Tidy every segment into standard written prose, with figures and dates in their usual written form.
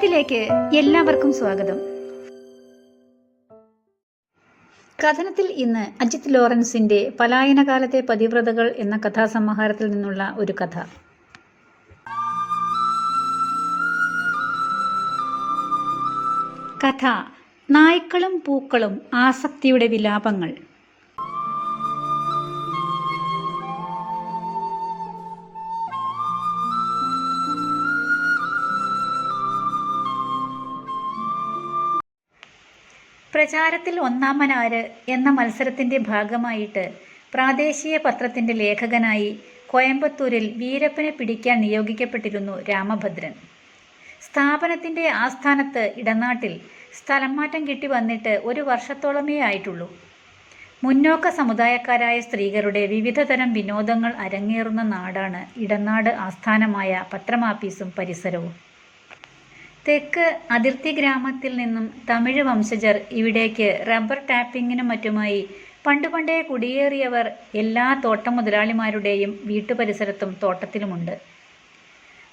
കഥനത്തിലേക്ക് എല്ലാവർക്കും സ്വാഗതം. കഥനത്തിൽ ഇന്ന് അജിത് ലോറൻസിന്റെ പലായനകാലത്തെ പതിവ്രതകൾ എന്ന കഥാസമാഹാരത്തിൽ നിന്നുള്ള ഒരു കഥ. കഥ നായ്ക്കളും പൂക്കളും ആസക്തിയുടെ വിലാപങ്ങൾ. പ്രചാരത്തിൽ ഒന്നാമനാര് എന്ന മത്സരത്തിൻ്റെ ഭാഗമായിട്ട് പ്രാദേശിക പത്രത്തിൻ്റെ ലേഖകനായി കോയമ്പത്തൂരിൽ വീരപ്പനെ പിടിക്കാൻ നിയോഗിക്കപ്പെട്ടിരുന്നു രാമഭദ്രൻ. സ്ഥാപനത്തിൻ്റെ ആസ്ഥാനത്ത് ഇടനാട്ടിൽ സ്ഥലം മാറ്റം കിട്ടി വന്നിട്ട് ഒരു വർഷത്തോളമേ ആയിട്ടുള്ളൂ. മുന്നോക്ക സമുദായക്കാരായ സ്ത്രീകളുടെ വിവിധതരം വിനോദങ്ങൾ അരങ്ങേറുന്ന നാടാണ് ഇടനാട് ആസ്ഥാനമായ പത്രമാപ്പീസും പരിസരവും. തെക്ക് അതിർത്തി ഗ്രാമത്തിൽ നിന്നും തമിഴ് വംശജർ ഇവിടേക്ക് റബ്ബർ ടാപ്പിങ്ങിനും മറ്റുമായി പണ്ടുപണ്ടേ കുടിയേറിയവർ എല്ലാ തോട്ടം മുതലാളിമാരുടെയും വീട്ടുപരിസരത്തും തോട്ടത്തിലുമുണ്ട്.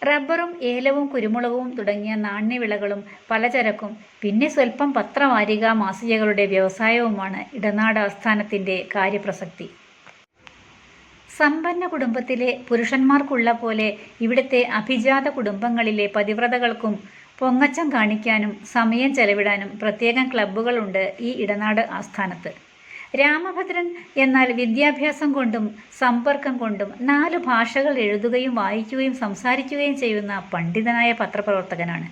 റബ്ബറും ഏലവും കുരുമുളകും തുടങ്ങിയ നാണ്യവിളകളും പലചരക്കും പിന്നെ സ്വല്പം പത്രവാരിക മാസികകളുടെ വ്യവസായവുമാണ് ഇടനാട് ആസ്ഥാനത്തിൻ്റെ കാര്യപ്രസക്തി. സമ്പന്ന കുടുംബത്തിലെ പുരുഷന്മാർക്കുള്ള പോലെ ഇവിടുത്തെ അഭിജാത കുടുംബങ്ങളിലെ പതിവ്രതകൾക്കും പൊങ്ങച്ചം കാണിക്കാനും സമയം ചെലവിടാനും പ്രത്യേകം ക്ലബ്ബുകളുണ്ട് ഈ ഇടനാട് ആസ്ഥാനത്ത്. രാമഭദ്രൻ എന്നാൽ വിദ്യാഭ്യാസം കൊണ്ടും സമ്പർക്കം കൊണ്ടും 4 ഭാഷകൾ എഴുതുകയും വായിക്കുകയും സംസാരിക്കുകയും ചെയ്യുന്ന പണ്ഡിതനായ പത്രപ്രവർത്തകനാണ്.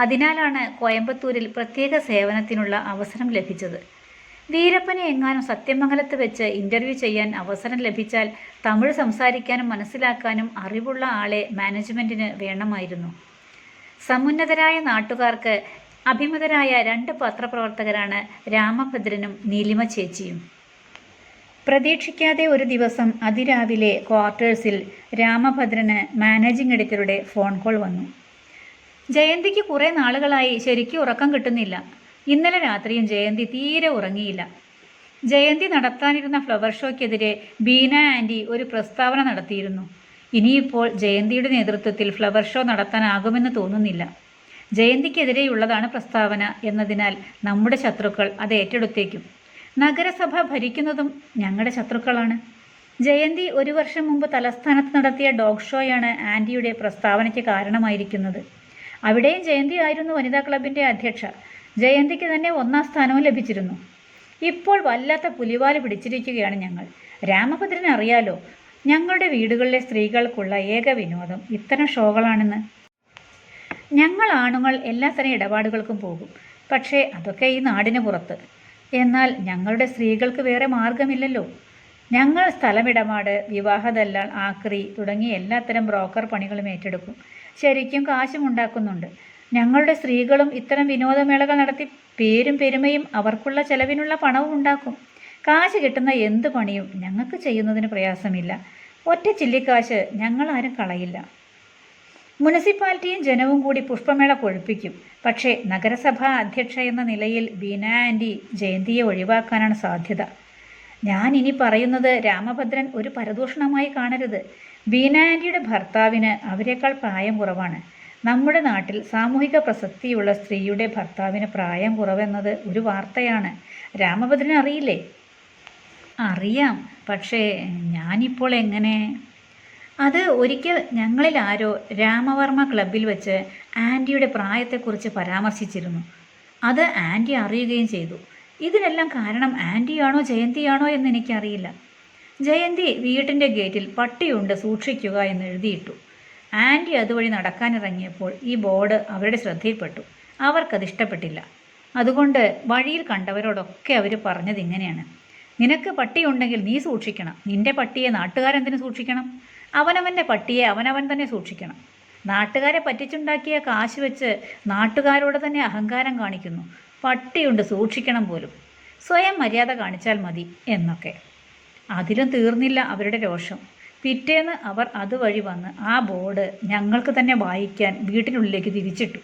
അതിനാലാണ് കോയമ്പത്തൂരിൽ പ്രത്യേക സേവനത്തിനുള്ള അവസരം ലഭിച്ചത്. വീരപ്പനെ എങ്ങാനും സത്യമംഗലത്ത് വെച്ച് ഇൻ്റർവ്യൂ ചെയ്യാൻ അവസരം ലഭിച്ചാൽ തമിഴ് സംസാരിക്കാനും മനസ്സിലാക്കാനും അറിവുള്ള ആളെ മാനേജ്മെൻറ്റിന് വേണമായിരുന്നു. സമുന്നതരായ നാട്ടുകാർക്ക് അഭിമതരായ 2 പത്രപ്രവർത്തകരാണ് രാമഭദ്രനും നീലിമ ചേച്ചിയും. പ്രതീക്ഷിക്കാതെ ഒരു ദിവസം അതിരാവിലെ ക്വാർട്ടേഴ്സിൽ രാമഭദ്രന് മാനേജിംഗ് എഡിറ്ററുടെ ഫോൺ കോൾ വന്നു. ജയന്തിക്ക് കുറേ നാളുകളായി ശരിക്കും ഉറക്കം കിട്ടുന്നില്ല. ഇന്നലെ രാത്രിയും ജയന്തി തീരെ ഉറങ്ങിയില്ല. ജയന്തി നടത്താനിരുന്ന ഫ്ലവർ ഷോയ്ക്കെതിരെ ബീന ആൻറ്റി ഒരു പ്രസ്താവന നടത്തിയിരുന്നു. ഇനിയിപ്പോൾ ജയന്തിയുടെ നേതൃത്വത്തിൽ ഫ്ലവർ ഷോ നടത്താനാകുമെന്ന് തോന്നുന്നില്ല. ജയന്തിക്കെതിരെയുള്ളതാണ് പ്രസ്താവന എന്നതിനാൽ നമ്മുടെ ശത്രുക്കൾ അത് ഏറ്റെടുത്തേക്കും. നഗരസഭ ഭരിക്കുന്നതും ഞങ്ങളുടെ ശത്രുക്കളാണ്. ജയന്തി 1 വർഷം മുമ്പ് തലസ്ഥാനത്ത് നടത്തിയ ഡോഗ് ഷോയാണ് ആൻറ്റിയുടെ പ്രസ്താവനയ്ക്ക് കാരണമായിരിക്കുന്നത്. അവിടെയും ജയന്തി ആയിരുന്നു വനിതാ ക്ലബിൻ്റെ അധ്യക്ഷ. ജയന്തിക്ക് തന്നെ 1ാം സ്ഥാനവും ലഭിച്ചിരുന്നു. ഇപ്പോൾ വല്ലാത്ത പുലിവാല് പിടിച്ചിരിക്കുകയാണ് ഞങ്ങൾ. രാമഭദ്രന് അറിയാലോ, ഞങ്ങളുടെ വീടുകളിലെ സ്ത്രീകൾക്കുള്ള ഏക വിനോദം ഇത്തരം ഷോകളാണെന്ന്. ഞങ്ങൾ ആണുങ്ങൾ എല്ലാത്തരം ഇടപാടുകൾക്കും പോകും, പക്ഷേ അതൊക്കെ ഈ നാടിന് പുറത്ത്. എന്നാൽ ഞങ്ങളുടെ സ്ത്രീകൾക്ക് വേറെ മാർഗമില്ലല്ലോ. ഞങ്ങൾ സ്ഥലമിടപാട്, വിവാഹദല്ലാൾ, ആക്രി തുടങ്ങിയ എല്ലാത്തരം ബ്രോക്കർ പണികളും ഏറ്റെടുക്കും. ശരിക്കും കാശും ഉണ്ടാക്കുന്നുണ്ട്. ഞങ്ങളുടെ സ്ത്രീകളും ഇത്തരം വിനോദമേളകൾ നടത്തി പേരും പെരുമയും അവർക്കുള്ള ചെലവിനുള്ള പണവും ഉണ്ടാക്കും. കാശ് കിട്ടുന്ന എന്ത് പണിയും ഞങ്ങൾക്ക് ചെയ്യുന്നതിന് പ്രയാസമില്ല. ഒറ്റ ചില്ലിക്കാശ് ഞങ്ങളാരും കളയില്ല. മുനിസിപ്പാലിറ്റിയും ജനവും കൂടി പുഷ്പമേള കൊഴുപ്പിക്കും. പക്ഷേ നഗരസഭാ അധ്യക്ഷ എന്ന നിലയിൽ ബീന ആൻറ്റി ജയന്തിയെ ഒഴിവാക്കാനാണ് സാധ്യത. ഞാൻ ഇനി പറയുന്നത് രാമഭദ്രൻ ഒരു പരദൂഷണമായി കാണരുത്. ബീന ആൻറ്റിയുടെ ഭർത്താവിന് അവരെക്കാൾ പ്രായം കുറവാണ്. നമ്മുടെ നാട്ടിൽ സാമൂഹിക പ്രസക്തിയുള്ള സ്ത്രീയുടെ ഭർത്താവിന് പ്രായം കുറവെന്നത് ഒരു വാർത്തയാണ്. രാമഭദ്രന് അറിയില്ലേ? അറിയാം, പക്ഷേ ഞാനിപ്പോൾ എങ്ങനെ? അത് ഒരിക്കൽ ഞങ്ങളിൽ ആരോ രാമവർമ്മ ക്ലബ്ബിൽ വെച്ച് ആൻറ്റിയുടെ പ്രായത്തെക്കുറിച്ച് പരാമർശിച്ചിരുന്നു. അത് ആൻറ്റി അറിയുകയും ചെയ്തു. ഇതിനെല്ലാം കാരണം ആൻറ്റിയാണോ ജയന്തിയാണോ എന്ന് എനിക്കറിയില്ല. ജയന്തി വീട്ടിൻ്റെ ഗേറ്റിൽ പട്ടിയുണ്ട് സൂക്ഷിക്കുക എന്ന് എഴുതിയിട്ടു. ആൻറ്റി അതുവഴി നടക്കാനിറങ്ങിയപ്പോൾ ഈ ബോർഡ് അവരുടെ ശ്രദ്ധയിൽപ്പെട്ടു. അവർക്കതിഷ്ടപ്പെട്ടില്ല. അതുകൊണ്ട് വഴിയിൽ കണ്ടവരോടൊക്കെ അവർ പറഞ്ഞത് ഇങ്ങനെയാണ്: നിനക്ക് പട്ടിയുണ്ടെങ്കിൽ നീ സൂക്ഷിക്കണം. നിന്റെ പട്ടിയെ നാട്ടുകാരെന്തിനു സൂക്ഷിക്കണം? അവനവൻ്റെ പട്ടിയെ അവനവൻ തന്നെ സൂക്ഷിക്കണം. നാട്ടുകാരെ പറ്റിച്ചുണ്ടാക്കിയ കാശ് വെച്ച് നാട്ടുകാരോട് തന്നെ അഹങ്കാരം കാണിക്കുന്നു. പട്ടിയുണ്ട് സൂക്ഷിക്കണം പോലും. സ്വയം മര്യാദ കാണിച്ചാൽ മതി എന്നൊക്കെ. അതിലും തീർന്നില്ല അവരുടെ രോഷം. പിറ്റേന്ന് അവർ അതുവഴി വന്ന് ആ ബോർഡ് ഞങ്ങൾക്ക് തന്നെ വായിക്കാൻ വീട്ടിനുള്ളിലേക്ക് തിരിച്ചിട്ടു.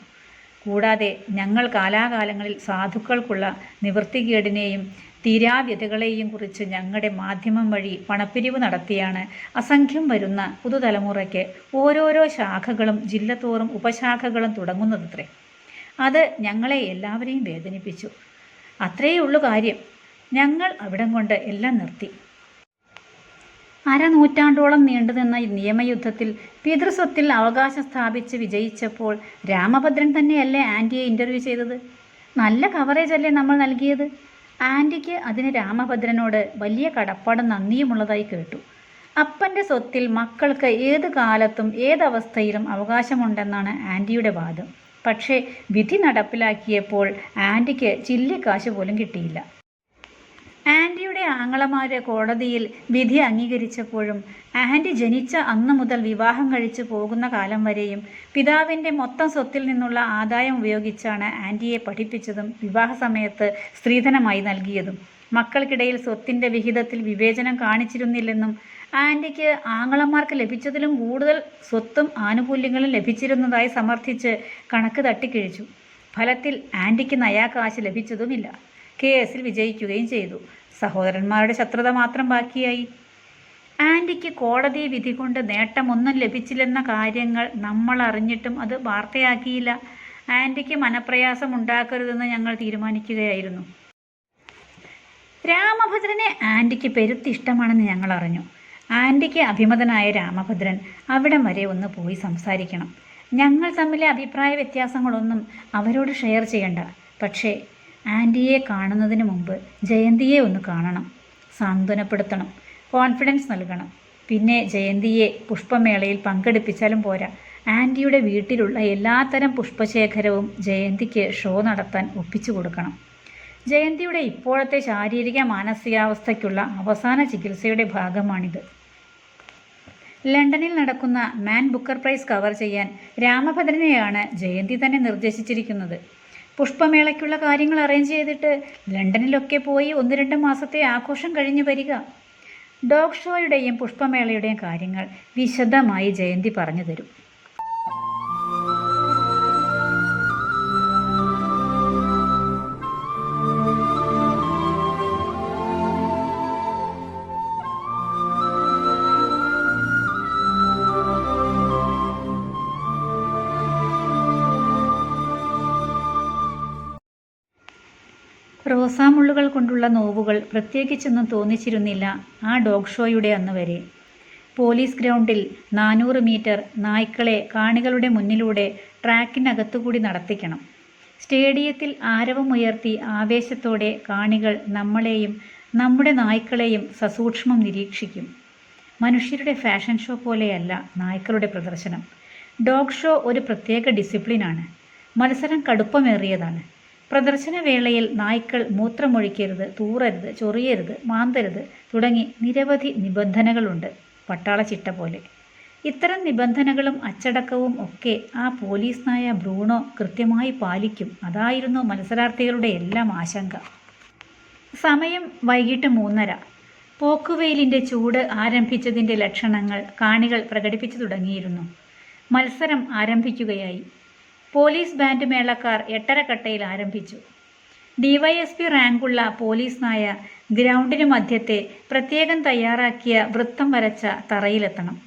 കൂടാതെ ഞങ്ങൾ കാലാകാലങ്ങളിൽ സാധുക്കൾക്കുള്ള നിവൃത്തികേടിനെയും തീരാവ്യതകളെയും കുറിച്ച് ഞങ്ങളുടെ മാധ്യമം വഴി പണപ്പിരിവ് നടത്തിയാണ് അസംഖ്യം വരുന്ന പുതുതലമുറയ്ക്ക് ഓരോരോ ശാഖകളും ജില്ലത്തോറും ഉപശാഖകളും തുടങ്ങുന്നതത്രേ. അത് ഞങ്ങളെ എല്ലാവരെയും വേദനിപ്പിച്ചു. അത്രയേ ഉള്ളൂ കാര്യം. ഞങ്ങൾ അവിടം കൊണ്ട് എല്ലാം നിർത്തി. അരനൂറ്റാണ്ടോളം നീണ്ടുനിന്ന നിയമയുദ്ധത്തിൽ പിതൃസ്വത്തിൽ അവകാശം സ്ഥാപിച്ച് വിജയിച്ചപ്പോൾ രാമഭദ്രൻ തന്നെയല്ലേ ആൻറ്റിയെ ഇൻ്റർവ്യൂ ചെയ്തത്? നല്ല കവറേജ് അല്ലേ നമ്മൾ നൽകിയത്? ആൻറ്റിക്ക് അതിന് രാമഭദ്രനോട് വലിയ കടപ്പാടും നന്ദിയുമുള്ളതായി കേട്ടു. അപ്പൻ്റെ സ്വത്തിൽ മക്കൾക്ക് ഏത് കാലത്തും ഏതവസ്ഥയിലും അവകാശമുണ്ടെന്നാണ് ആൻറ്റിയുടെ വാദം. പക്ഷേ വിധി നടപ്പിലാക്കിയപ്പോൾ ആൻറ്റിക്ക് ചില്ലിക്കാശ് പോലും കിട്ടിയില്ല. ആൻറ്റിയുടെ ആങ്ങളമാർ കോടതിയിൽ വിധി അംഗീകരിച്ചപ്പോഴും ആൻറ്റി ജനിച്ച അന്നു മുതൽ വിവാഹം കഴിച്ചു പോകുന്ന കാലം വരെയും പിതാവിൻ്റെ മൊത്തം സ്വത്തിൽ നിന്നുള്ള ആദായം ഉപയോഗിച്ചാണ് ആൻറ്റിയെ പഠിപ്പിച്ചതും വിവാഹ സമയത്ത് സ്ത്രീധനമായി നൽകിയതും. മക്കൾക്കിടയിൽ സ്വത്തിൻ്റെ വിഹിതത്തിൽ വിവേചനം കാണിച്ചിരുന്നില്ലെന്നും ആൻറ്റിക്ക് ആങ്ങളമാർക്ക് ലഭിച്ചതിലും കൂടുതൽ സ്വത്തും ആനുകൂല്യങ്ങളും ലഭിച്ചിരുന്നതായി സമർത്ഥിച്ച് കണക്ക് തട്ടിക്കിഴിച്ചു. ഫലത്തിൽ ആൻറ്റിക്ക് നയാകാശ് ലഭിച്ചതുമില്ല. കേസിൽ വിജയിക്കുകയും ചെയ്തു. സഹോദരന്മാരുടെ ശത്രുത മാത്രം ബാക്കിയായി. ആൻറ്റിക്ക് കോടതി വിധി കൊണ്ട് നേട്ടമൊന്നും ലഭിച്ചില്ലെന്ന കാര്യങ്ങൾ നമ്മൾ അറിഞ്ഞിട്ടും അത് വാർത്തയാക്കിയില്ല. ആൻറ്റിക്ക് മനപ്രയാസം ഉണ്ടാക്കരുതെന്ന് ഞങ്ങൾ തീരുമാനിക്കുകയായിരുന്നു. രാമഭദ്രനെ ആൻറ്റിക്ക് പെരുത്ത് ഇഷ്ടമാണെന്ന് ഞങ്ങൾ അറിഞ്ഞു. ആൻറ്റിക്ക് അഭിമതനായ രാമഭദ്രൻ അവിടം വരെ ഒന്ന് പോയി സംസാരിക്കണം. ഞങ്ങൾ തമ്മിലെ അഭിപ്രായ വ്യത്യാസങ്ങളൊന്നും അവരോട് ഷെയർ ചെയ്യണ്ട. പക്ഷേ ആൻറ്റിയെ കാണുന്നതിന് മുമ്പ് ജയന്തിയെ ഒന്ന് കാണണം, സാന്ത്വനപ്പെടുത്തണം, കോൺഫിഡൻസ് നൽകണം. പിന്നെ ജയന്തിയെ പുഷ്പമേളയിൽ പങ്കെടുപ്പിച്ചാലും പോരാ, ആൻറ്റിയുടെ വീട്ടിലുള്ള എല്ലാത്തരം പുഷ്പശേഖരവും ജയന്തിക്ക് ഷോ നടത്താൻ ഒപ്പിച്ചു കൊടുക്കണം. ജയന്തിയുടെ ഇപ്പോഴത്തെ ശാരീരിക മാനസികാവസ്ഥയ്ക്കുള്ള അവസാന ചികിത്സയുടെ ഭാഗമാണിത്. ലണ്ടനിൽ നടക്കുന്ന മാൻ ബുക്കർ പ്രൈസ് കവർ ചെയ്യാൻ രാമഭദ്രനെയാണ് ജയന്തി തന്നെ നിർദ്ദേശിച്ചിരിക്കുന്നത്. പുഷ്പമേളയ്ക്കുള്ള കാര്യങ്ങൾ അറേഞ്ച് ചെയ്തിട്ട് ലണ്ടനിലൊക്കെ പോയി 1-2 മാസത്തെ ആഘോഷം കഴിഞ്ഞു വരിക. ഡോഗ് ഷോയുടെയും പുഷ്പമേളയുടെയും കാര്യങ്ങൾ വിശദമായി ജയന്തി പറഞ്ഞു തരും. റോസാമുള്ളുകൾ കൊണ്ടുള്ള നോവുകൾ പ്രത്യേകിച്ചൊന്നും തോന്നിച്ചിരുന്നില്ല ആ ഡോഗ് ഷോയുടെ അന്ന് വരെ. പോലീസ് ഗ്രൗണ്ടിൽ 400 മീറ്റർ നായ്ക്കളെ കാണികളുടെ മുന്നിലൂടെ ട്രാക്കിനകത്തുകൂടി നടത്തിക്കണം. സ്റ്റേഡിയത്തിൽ ആരവമുയർത്തി ആവേശത്തോടെ കാണികൾ നമ്മളെയും നമ്മുടെ നായ്ക്കളെയും സസൂക്ഷ്മം നിരീക്ഷിക്കും. മനുഷ്യരുടെ ഫാഷൻ ഷോ പോലെയല്ല നായ്ക്കളുടെ പ്രദർശനം. ഡോഗ് ഷോ ഒരു പ്രത്യേക ഡിസിപ്ലിനാണ്. മത്സരം കടുപ്പമേറിയതാണ്. പ്രദർശനവേളയിൽ നായ്ക്കൾ മൂത്രമൊഴിക്കരുത്, തൂറരുത്, ചൊറിയരുത്, മാന്തരുത് തുടങ്ങി നിരവധി നിബന്ധനകളുണ്ട്, പട്ടാള ചിട്ട പോലെ. ഇത്തരം നിബന്ധനകളും അച്ചടക്കവും ഒക്കെ ആ പോലീസ് നായ ബ്രൂണോ കൃത്യമായി പാലിക്കും. അതായിരുന്നു മത്സരാർത്ഥികളുടെ എല്ലാം ആശങ്ക. സമയം വൈകിട്ട് 3:30. പോക്കുവെയിലിൻ്റെ ചൂട് ആരംഭിച്ചതിൻ്റെ ലക്ഷണങ്ങൾ കാണികൾ പ്രകടിപ്പിച്ചു തുടങ്ങിയിരുന്നു. മത്സരം ആരംഭിക്കുകയായി. പോലീസ് ബാൻഡ് മേളക്കാർ 8:30 കട്ടയിൽ ആരംഭിച്ചു. DYSP റാങ്കുള്ള പോലീസ് നായ ഗ്രൗണ്ടിന് മധ്യത്തെ പ്രത്യേകം തയ്യാറാക്കിയ വൃത്തം വരച്ച തറയിലെത്തണം.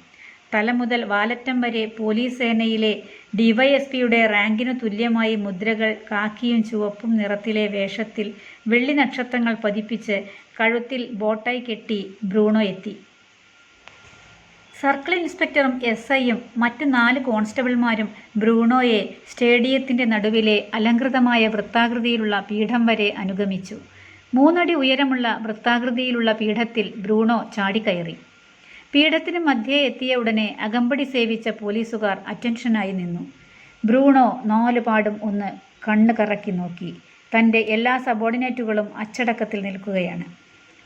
തല മുതൽ വാലറ്റം വരെ പോലീസ് സേനയിലെ DYSPയുടെ റാങ്കിനു തുല്യമായി മുദ്രകൾ കാക്കിയും ചുവപ്പും നിറത്തിലെ വേഷത്തിൽ വെള്ളി നക്ഷത്രങ്ങൾ പതിപ്പിച്ച് കഴുത്തിൽ ബോട്ടായി കെട്ടി ബ്രൂണോ എത്തി. സർക്കിൾ ഇൻസ്പെക്ടറും SIയും മറ്റ് 4 കോൺസ്റ്റബിൾമാരും ബ്രൂണോയെ സ്റ്റേഡിയത്തിൻ്റെ നടുവിലെ അലങ്കൃതമായ വൃത്താകൃതിയിലുള്ള പീഠം വരെ അനുഗമിച്ചു. 3 അടി ഉയരമുള്ള വൃത്താകൃതിയിലുള്ള പീഠത്തിൽ ബ്രൂണോ ചാടിക്കയറി. പീഠത്തിന് മധ്യേ എത്തിയ ഉടനെ അകമ്പടി സേവിച്ച പോലീസുകാർ അറ്റൻഷനായി നിന്നു. ബ്രൂണോ 4 പാടും ഒന്ന് കണ്ണ് കറക്കി നോക്കി. തൻ്റെ എല്ലാ സബോർഡിനേറ്റുകളും അച്ചടക്കത്തിൽ നിൽക്കുകയാണ്.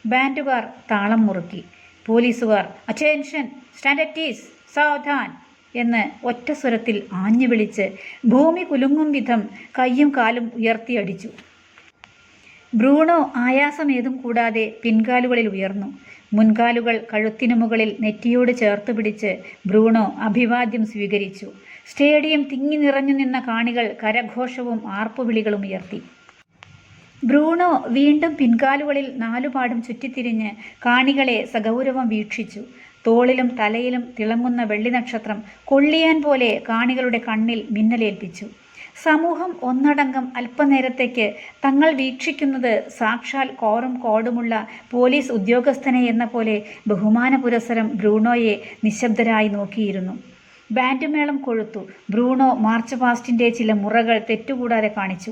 ബാൻഡുകാർ താളം മുറുക്കി. പോലീസുകാർ attention, stand at is, Savdhan എന്ന് ഒറ്റ സ്വരത്തിൽ ആഞ്ഞു വിളിച്ച് ഭൂമി കുലുങ്ങും വിധം കൈയും കാലും ഉയർത്തിയടിച്ചു. ബ്രൂണോ ആയാസമേതും കൂടാതെ പിൻകാലുകളിൽ ഉയർന്നു. മുൻകാലുകൾ കഴുത്തിനു മുകളിൽ നെറ്റിയോട് ചേർത്ത് പിടിച്ച് ബ്രൂണോ അഭിവാദ്യം സ്വീകരിച്ചു. സ്റ്റേഡിയം തിങ്ങി നിറഞ്ഞു നിന്ന കാണികൾ കരഘോഷവും ആർപ്പുവിളികളും ഉയർത്തി. ബ്രൂണോ വീണ്ടും പിൻകാലുകളിൽ 4 പാടും ചുറ്റിത്തിരിഞ്ഞ് കാണികളെ സഗൗരവം വീക്ഷിച്ചു. തോളിലും തലയിലും തിളങ്ങുന്ന വെള്ളി നക്ഷത്രം കൊള്ളിയാൻ പോലെ കാണികളുടെ കണ്ണിൽ മിന്നലേൽപ്പിച്ചു. സമൂഹം ഒന്നടങ്കം അല്പനേരത്തേക്ക് തങ്ങൾ വീക്ഷിക്കുന്നത് സാക്ഷാൽ കോറും കോടുമുള്ള പോലീസ് ഉദ്യോഗസ്ഥനെ എന്ന പോലെ ബഹുമാന പുരസ്സരം ബ്രൂണോയെ നിശബ്ദരായി നോക്കിയിരുന്നു. ബാൻഡ് മേളം കൊഴുത്തു. ബ്രൂണോ മാർച്ച് പാസ്റ്റിൻ്റെ ചില മുറകൾ തെറ്റുകൂടാതെ കാണിച്ചു.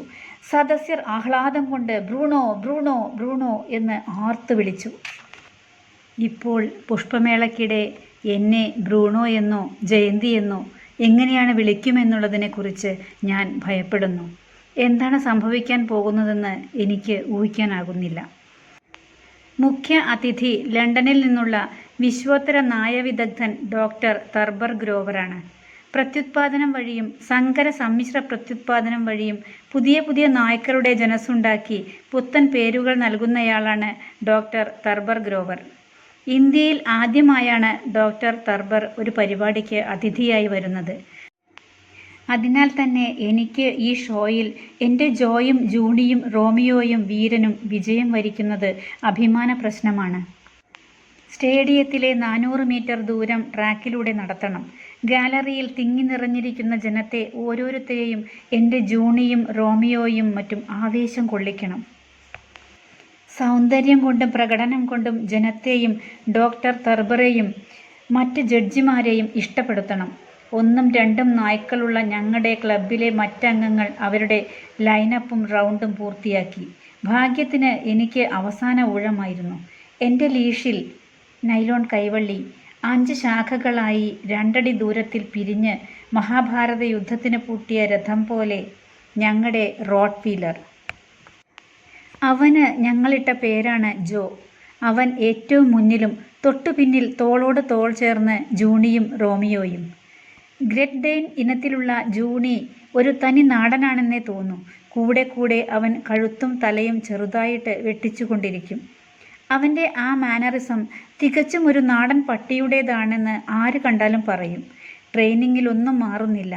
സദസ്യർ ആഹ്ലാദം കൊണ്ട് ബ്രൂണോ ബ്രൂണോ ബ്രൂണോ എന്ന് ആർത്തു വിളിച്ചു. ഇപ്പോൾ പുഷ്പമേളയ്ക്കിടെ എന്നെ ബ്രൂണോ എന്നോ ജയന്തി എന്നോ എങ്ങനെയാണ് വിളിക്കുമെന്നുള്ളതിനെക്കുറിച്ച് ഞാൻ ഭയപ്പെടുന്നു. എന്താണ് സംഭവിക്കാൻ പോകുന്നതെന്ന് എനിക്ക് ഊഹിക്കാനാകുന്നില്ല. മുഖ്യ അതിഥി ലണ്ടനിൽ നിന്നുള്ള വിശ്വോത്തര നായവിദഗ്ധൻ ഡോക്ടർ തർബർ ഗ്രോവറാണ്. പ്രത്യുത്പാദനം വഴിയും സങ്കര സമ്മിശ്ര പ്രത്യുത്പാദനം വഴിയും പുതിയ പുതിയ നായ്ക്കളുടെ ജനസ്സുണ്ടാക്കി പുത്തൻ പേരുകൾ നൽകുന്നയാളാണ് ഡോക്ടർ തർബർ ഗ്രോവർ. ഇന്ത്യയിൽ ആദ്യമായാണ് ഡോക്ടർ തർബർ ഒരു പരിപാടിക്ക് അതിഥിയായി വരുന്നത്. അതിനാൽ തന്നെ എനിക്ക് ഈ ഷോയിൽ എൻ്റെ ജോയും ജൂണിയും റോമിയോയും വീരനും വിജയം വരിക്കുന്നത് അഭിമാന പ്രശ്നമാണ്. സ്റ്റേഡിയത്തിലെ 400 മീറ്റർ ദൂരം ട്രാക്കിലൂടെ നടത്തണം. ഗാലറിയിൽ തിങ്ങി നിറഞ്ഞിരിക്കുന്ന ജനത്തെ ഓരോരുത്തരെയും എൻ്റെ ജൂണിയും റോമിയോയും മറ്റും ആവേശം കൊള്ളിക്കണം. സൗന്ദര്യം കൊണ്ടും പ്രകടനം കൊണ്ടും ജനത്തെയും ഡോക്ടർ തർബറെയും മറ്റ് ജഡ്ജിമാരെയും ഇഷ്ടപ്പെടുത്തണം. 1ഉം 2ഉം നായ്ക്കളുള്ള ഞങ്ങളുടെ ക്ലബിലെ മറ്റംഗങ്ങൾ അവരുടെ ലൈനപ്പും റൗണ്ടും പൂർത്തിയാക്കി. ഭാഗ്യത്തിന് എനിക്ക് അവസാന ഊഴമായിരുന്നു. എൻ്റെ ലീഷിൽ നൈലോൺ കൈവള്ളി 5 ശാഖകളായി 2 അടി ദൂരത്തിൽ പിരിഞ്ഞ് മഹാഭാരത യുദ്ധത്തിന് പൂട്ടിയ രഥം പോലെ ഞങ്ങളുടെ റോട്ട് വീലർ. അവന് ഞങ്ങളിട്ട പേരാണ് ജോ. അവൻ ഏറ്റവും മുന്നിലും തൊട്ടുപിന്നിൽ തോളോട് തോൾ ചേർന്ന് ജൂണിയും റോമിയോയും. ഗ്രെറ്റ് ഡെയിൻ ഇനത്തിലുള്ള ജൂണി ഒരു തനി നാടനാണെന്നേ തോന്നൂ. കൂടെ കൂടെ അവൻ കഴുത്തും തലയും ചെറുതായിട്ട് വെട്ടിച്ചുകൊണ്ടിരിക്കും. അവൻ്റെ ആ മാനറിസം തികച്ചും ഒരു നാടൻ പട്ടിയുടേതാണെന്ന് ആര് കണ്ടാലും പറയും. ട്രെയിനിങ്ങിലൊന്നും മാറുന്നില്ല.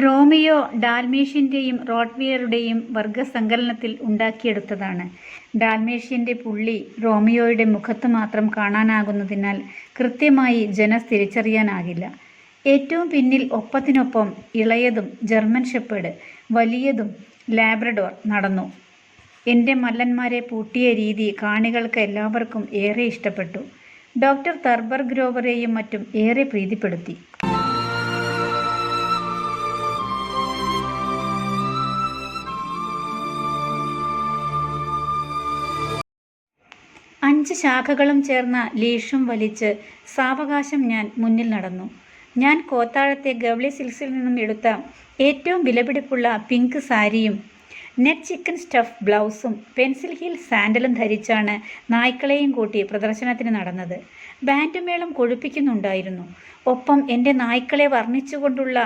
റോമിയോ ഡാൽമേഷ്യൻ്റെയും റോട്ട്വീലറുടെയും വർഗസങ്കലനത്തിൽ ഉണ്ടാക്കിയെടുത്തതാണ്. ഡാൽമേഷ്യൻ്റെ പുള്ളി റോമിയോയുടെ മുഖത്ത് മാത്രം കാണാനാകുന്നതിനാൽ കൃത്യമായി ജനസ് തിരിച്ചറിയാനാകില്ല. ഏറ്റവും പിന്നിൽ ഒപ്പത്തിനൊപ്പം ഇളയതും ജർമ്മൻ ഷെപ്പേർഡ്, വലിയതും ലാബ്രഡോർ നടന്നു. എൻ്റെ മല്ലന്മാരെ പൂട്ടിയ രീതി കാണികൾക്ക് എല്ലാവർക്കും ഏറെ ഇഷ്ടപ്പെട്ടു. ഡോക്ടർ തർബർ ഗ്രോവറെയും മറ്റും ഏറെ പ്രീതിപ്പെടുത്തി. 5 ശാഖകളും ചേർന്ന ലീഷും വലിച്ച് സാവകാശം ഞാൻ മുന്നിൽ നടന്നു. ഞാൻ കോത്താഴത്തെ ഗവളി സിൽക്സിൽ നിന്നും എടുത്ത ഏറ്റവും വിലപിടിപ്പുള്ള പിങ്ക് സാരിയും നെറ്റ് ചിക്കൻ സ്റ്റഫ് ബ്ലൗസും പെൻസിൽ ഹീൽ സാൻഡലും ധരിച്ചാണ് നായ്ക്കളെയും കൂട്ടി പ്രദർശനത്തിന് നടന്നത്. ബാൻഡ് മേളം കൊഴുപ്പിക്കുന്നുണ്ടായിരുന്നു. ഒപ്പം എൻ്റെ നായ്ക്കളെ വർണ്ണിച്ചുകൊണ്ടുള്ള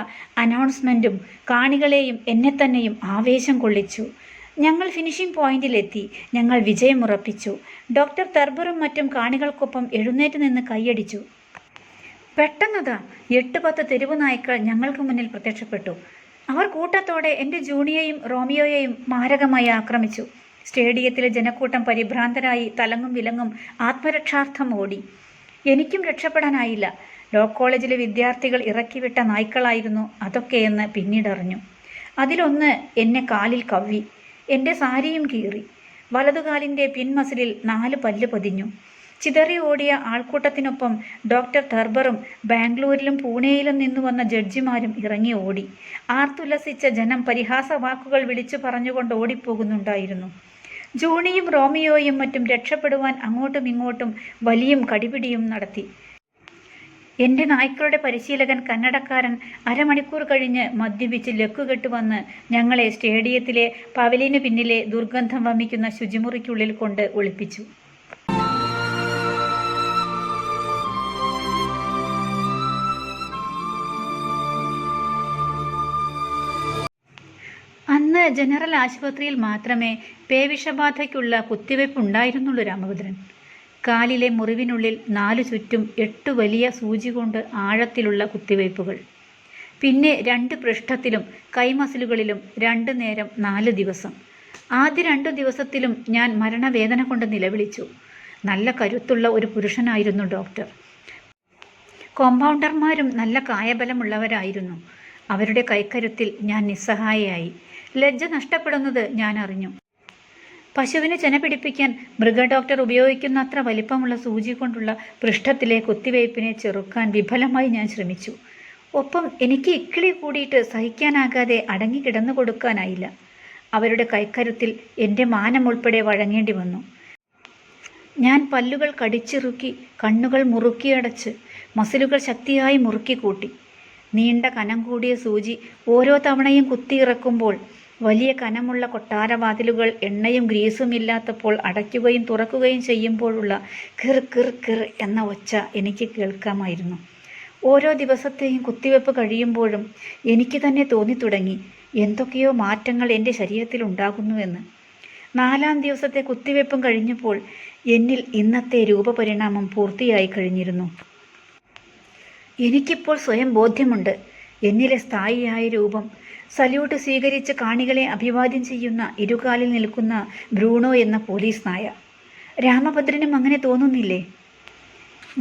അനൗൺസ്മെൻറ്റും കാണികളെയും എന്നെ തന്നെയും ആവേശം കൊള്ളിച്ചു. ഞങ്ങൾ ഫിനിഷിംഗ് പോയിന്റിലെത്തി. ഞങ്ങൾ വിജയമുറപ്പിച്ചു. ഡോക്ടർ തർബറും മറ്റും കാണികൾക്കൊപ്പം എഴുന്നേറ്റ് നിന്ന് കൈയടിച്ചു. പെട്ടെന്നതാ 8-10 തെരുവ് നായ്ക്കൾ ഞങ്ങൾക്ക് മുന്നിൽ പ്രത്യക്ഷപ്പെട്ടു. അവർ കൂട്ടത്തോടെ എൻ്റെ ജൂണിയെയും റോമിയോയെയും മാരകമായി ആക്രമിച്ചു. സ്റ്റേഡിയത്തിലെ ജനക്കൂട്ടം പരിഭ്രാന്തരായി തലങ്ങും വിലങ്ങും ആത്മരക്ഷാർത്ഥം ഓടി. എനിക്കും രക്ഷപ്പെടാനായില്ല. ലോ കോളേജിലെ വിദ്യാർത്ഥികൾ ഇറക്കിവിട്ട നായ്ക്കളായിരുന്നു അതൊക്കെയെന്ന് പിന്നീടറിഞ്ഞു. അതിലൊന്ന് എന്നെ കാലിൽ കവ്വി. എൻ്റെ സാരിയും കീറി. വലതുകാലിൻ്റെ പിൻമസിലിൽ 4 പല്ല് പതിഞ്ഞു. ചിതറി ഓടിയ ആൾക്കൂട്ടത്തിനൊപ്പം ഡോക്ടർ തർബറും ബാംഗ്ലൂരിലും പൂനെയിലും നിന്നു വന്ന ജഡ്ജിമാരും ഇറങ്ങി ഓടി. ആർത്തുല്ലസിച്ച ജനം പരിഹാസ വാക്കുകൾ വിളിച്ചു പറഞ്ഞുകൊണ്ട് ഓടിപ്പോകുന്നുണ്ടായിരുന്നു. ജൂണിയും റോമിയോയും മറ്റും രക്ഷപ്പെടുവാൻ അങ്ങോട്ടും ഇങ്ങോട്ടും വലിയും കടിപിടിയും നടത്തി. എൻ്റെ നായ്ക്കളുടെ പരിശീലകൻ കന്നഡക്കാരൻ അരമണിക്കൂർ കഴിഞ്ഞ് മദ്യപിച്ച് ലക്കുകെട്ട് വന്ന് ഞങ്ങളെ സ്റ്റേഡിയത്തിലെ പവലിനു പിന്നിലെ ദുർഗന്ധം വമിക്കുന്ന ശുചിമുറിക്കുള്ളിൽ കൊണ്ട് ഒളിപ്പിച്ചു. അന്ന് ജനറൽ ആശുപത്രിയിൽ മാത്രമേ പേവിഷബാധയ്ക്കുള്ള കുത്തിവയ്പ് ഉണ്ടായിരുന്നുള്ളൂ രാമഭദ്രൻ. കാലിലെ മുറിവിനുള്ളിൽ 4 ചുറ്റും 8 വലിയ സൂചി കൊണ്ട് ആഴത്തിലുള്ള കുത്തിവയ്പ്പുകൾ. പിന്നെ 2 പൃഷ്ഠത്തിലും കൈമസിലുകളിലും 2 നേരം 4 ദിവസം. ആദ്യ 2 ദിവസത്തിലും ഞാൻ മരണവേദന കൊണ്ട് നിലവിളിച്ചു. നല്ല കരുത്തുള്ള ഒരു പുരുഷനായിരുന്നു ഡോക്ടർ. കോമ്പൗണ്ടർമാരും നല്ല കായബലമുള്ളവരായിരുന്നു. അവരുടെ കൈക്കരുത്തിൽ ഞാൻ നിസ്സഹായയായി. ലജ്ജ നഷ്ടപ്പെടുന്നത് ഞാൻ അറിഞ്ഞു. പശുവിന് ചെന പിടിപ്പിക്കാൻ മൃഗഡോക്ടർ ഉപയോഗിക്കുന്ന അത്ര വലിപ്പമുള്ള സൂചി കൊണ്ടുള്ള പൃഷ്ഠത്തിലെ കുത്തിവയ്പ്പിനെ ചെറുക്കാൻ വിഫലമായി ഞാൻ ശ്രമിച്ചു. ഒപ്പം എനിക്ക് ഇക്കിളി കൂടിയിട്ട് സഹിക്കാനാകാതെ അടങ്ങി കിടന്നു കൊടുക്കാനായില്ല. അവരുടെ കൈക്കരുത്തിൽ എൻ്റെ മാനം ഉൾപ്പെടെ വഴങ്ങേണ്ടി വന്നു. ഞാൻ പല്ലുകൾ കടിച്ചിറുക്കി, കണ്ണുകൾ മുറുക്കിയടച്ച്, മസിലുകൾ ശക്തിയായി മുറുക്കി കൂട്ടി. നീണ്ട കനം കൂടിയ സൂചി ഓരോ തവണയും കുത്തിയിറക്കുമ്പോൾ വലിയ കനമുള്ള കൊട്ടാരവാതിലുകൾ എണ്ണയും ഗ്രീസും ഇല്ലാത്തപ്പോൾ അടയ്ക്കുകയും തുറക്കുകയും ചെയ്യുമ്പോഴുള്ള കിർ കിർ കിർ എന്ന ഒച്ച എനിക്ക് കേൾക്കാമായിരുന്നു. ഓരോ ദിവസത്തെയും കുത്തിവെപ്പ് കഴിയുമ്പോഴും എനിക്ക് തന്നെ തോന്നിത്തുടങ്ങി എന്തൊക്കെയോ മാറ്റങ്ങൾ എൻ്റെ ശരീരത്തിൽ ഉണ്ടാകുന്നുവെന്ന്. 4-ാം ദിവസത്തെ കുത്തിവെപ്പും കഴിഞ്ഞപ്പോൾ എന്നിൽ ഇന്നത്തെ രൂപപരിണാമം പൂർത്തിയായി കഴിഞ്ഞിരുന്നു. എനിക്കിപ്പോൾ സ്വയം ബോധ്യമുണ്ട്. എന്നിലെ സ്ഥായിയായ രൂപം, സല്യൂട്ട് സ്വീകരിച്ച് കാണികളെ അഭിവാദ്യം ചെയ്യുന്ന ഇരുകാലിൽ നിൽക്കുന്ന ബ്രൂണോ എന്ന പോലീസ് നായ. രാമഭദ്രനും അങ്ങനെ തോന്നുന്നില്ലേ?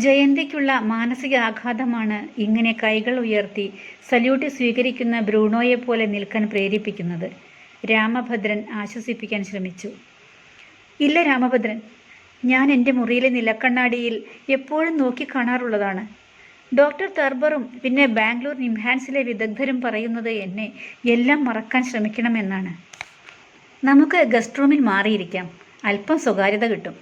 ജയന്തിക്കുള്ള മാനസിക ആഘാതമാണ് ഇങ്ങനെ കൈകൾ ഉയർത്തി സല്യൂട്ട് സ്വീകരിക്കുന്ന ബ്രൂണോയെപ്പോലെ നിൽക്കാൻ പ്രേരിപ്പിക്കുന്നത്. രാമഭദ്രൻ ആശ്വസിപ്പിക്കാൻ ശ്രമിച്ചു. ഇല്ല രാമഭദ്രൻ, ഞാൻ എൻ്റെ മുറിയിലെ നിലക്കണ്ണാടിയിൽ എപ്പോഴും നോക്കിക്കാണാറുള്ളതാണ്. ഡോക്ടർ തർബറും പിന്നെ ബാംഗ്ലൂർ നിംഹാൻസിലെ വിദഗ്ധരും പറയുന്നത് എന്നെ എല്ലാം മറക്കാൻ ശ്രമിക്കണമെന്നാണ്. നമുക്ക് ഗസ്റ്റ് റൂമിൽ മാറിയിരിക്കാം, അല്പം സ്വകാര്യത കിട്ടും.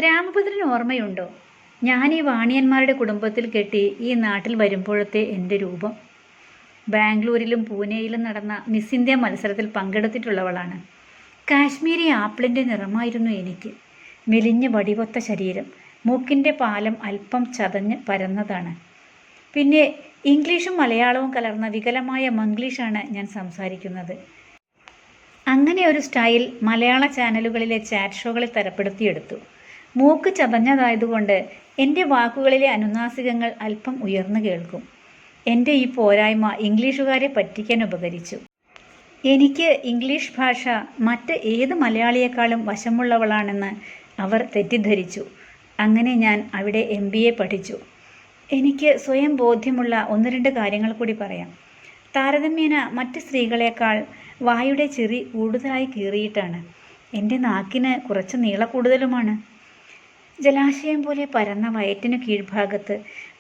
രാമഭദ്രന് ഓർമ്മയുണ്ടോ ഞാൻ ഈ വാണിയന്മാരുടെ കുടുംബത്തിൽ കെട്ടി ഈ നാട്ടിൽ വരുമ്പോഴത്തെ എൻ്റെ രൂപം? ബാംഗ്ലൂരിലും പൂനെയിലും നടന്ന മിസ് ഇന്ത്യ മത്സരത്തിൽ പങ്കെടുത്തിട്ടുള്ളവളാണ്. കാശ്മീരി ആപ്പിളിൻ്റെ നിറമായിരുന്നു എനിക്ക്. മെലിഞ്ഞ വടിവൊത്ത ശരീരം, മൂക്കിൻ്റെ പാലം അല്പം ചതഞ്ഞ് പരന്നതാണ്. പിന്നെ ഇംഗ്ലീഷും മലയാളവും കലർന്ന വികലമായ മംഗ്ലീഷാണ് ഞാൻ സംസാരിക്കുന്നത്. അങ്ങനെ ഒരു സ്റ്റൈൽ മലയാള ചാനലുകളിലെ ചാറ്റ് ഷോകളിൽ തരപ്പെടുത്തിയെടുത്തു. മൂക്ക് ചതഞ്ഞതായതുകൊണ്ട് എൻ്റെ വാക്കുകളിലെ അനുനാസികങ്ങൾ അല്പം ഉയർന്നു കേൾക്കും. എൻ്റെ ഈ പോരായ്മ ഇംഗ്ലീഷുകാരെ പറ്റിക്കാൻ ഉപകരിച്ചു. എനിക്ക് ഇംഗ്ലീഷ് ഭാഷ മറ്റ് ഏത് മലയാളിയേക്കാളും വശമുള്ളവളാണെന്ന് അവർ തെറ്റിദ്ധരിച്ചു. അങ്ങനെ ഞാൻ അവിടെ MBA പഠിച്ചു. എനിക്ക് സ്വയം ബോധ്യമുള്ള 1-2 കാര്യങ്ങൾ കൂടി പറയാം. താരതമ്യേന മറ്റ് സ്ത്രീകളെക്കാൾ വായുടെ ചിറി കൂടുതലായി കീറിയിട്ടാണ്. എൻ്റെ നാക്കിന് കുറച്ച് നീളക്കൂടുതലുമാണ്. ജലാശയം പോലെ പരന്ന വയറ്റിനു കീഴ്ഭാഗത്ത്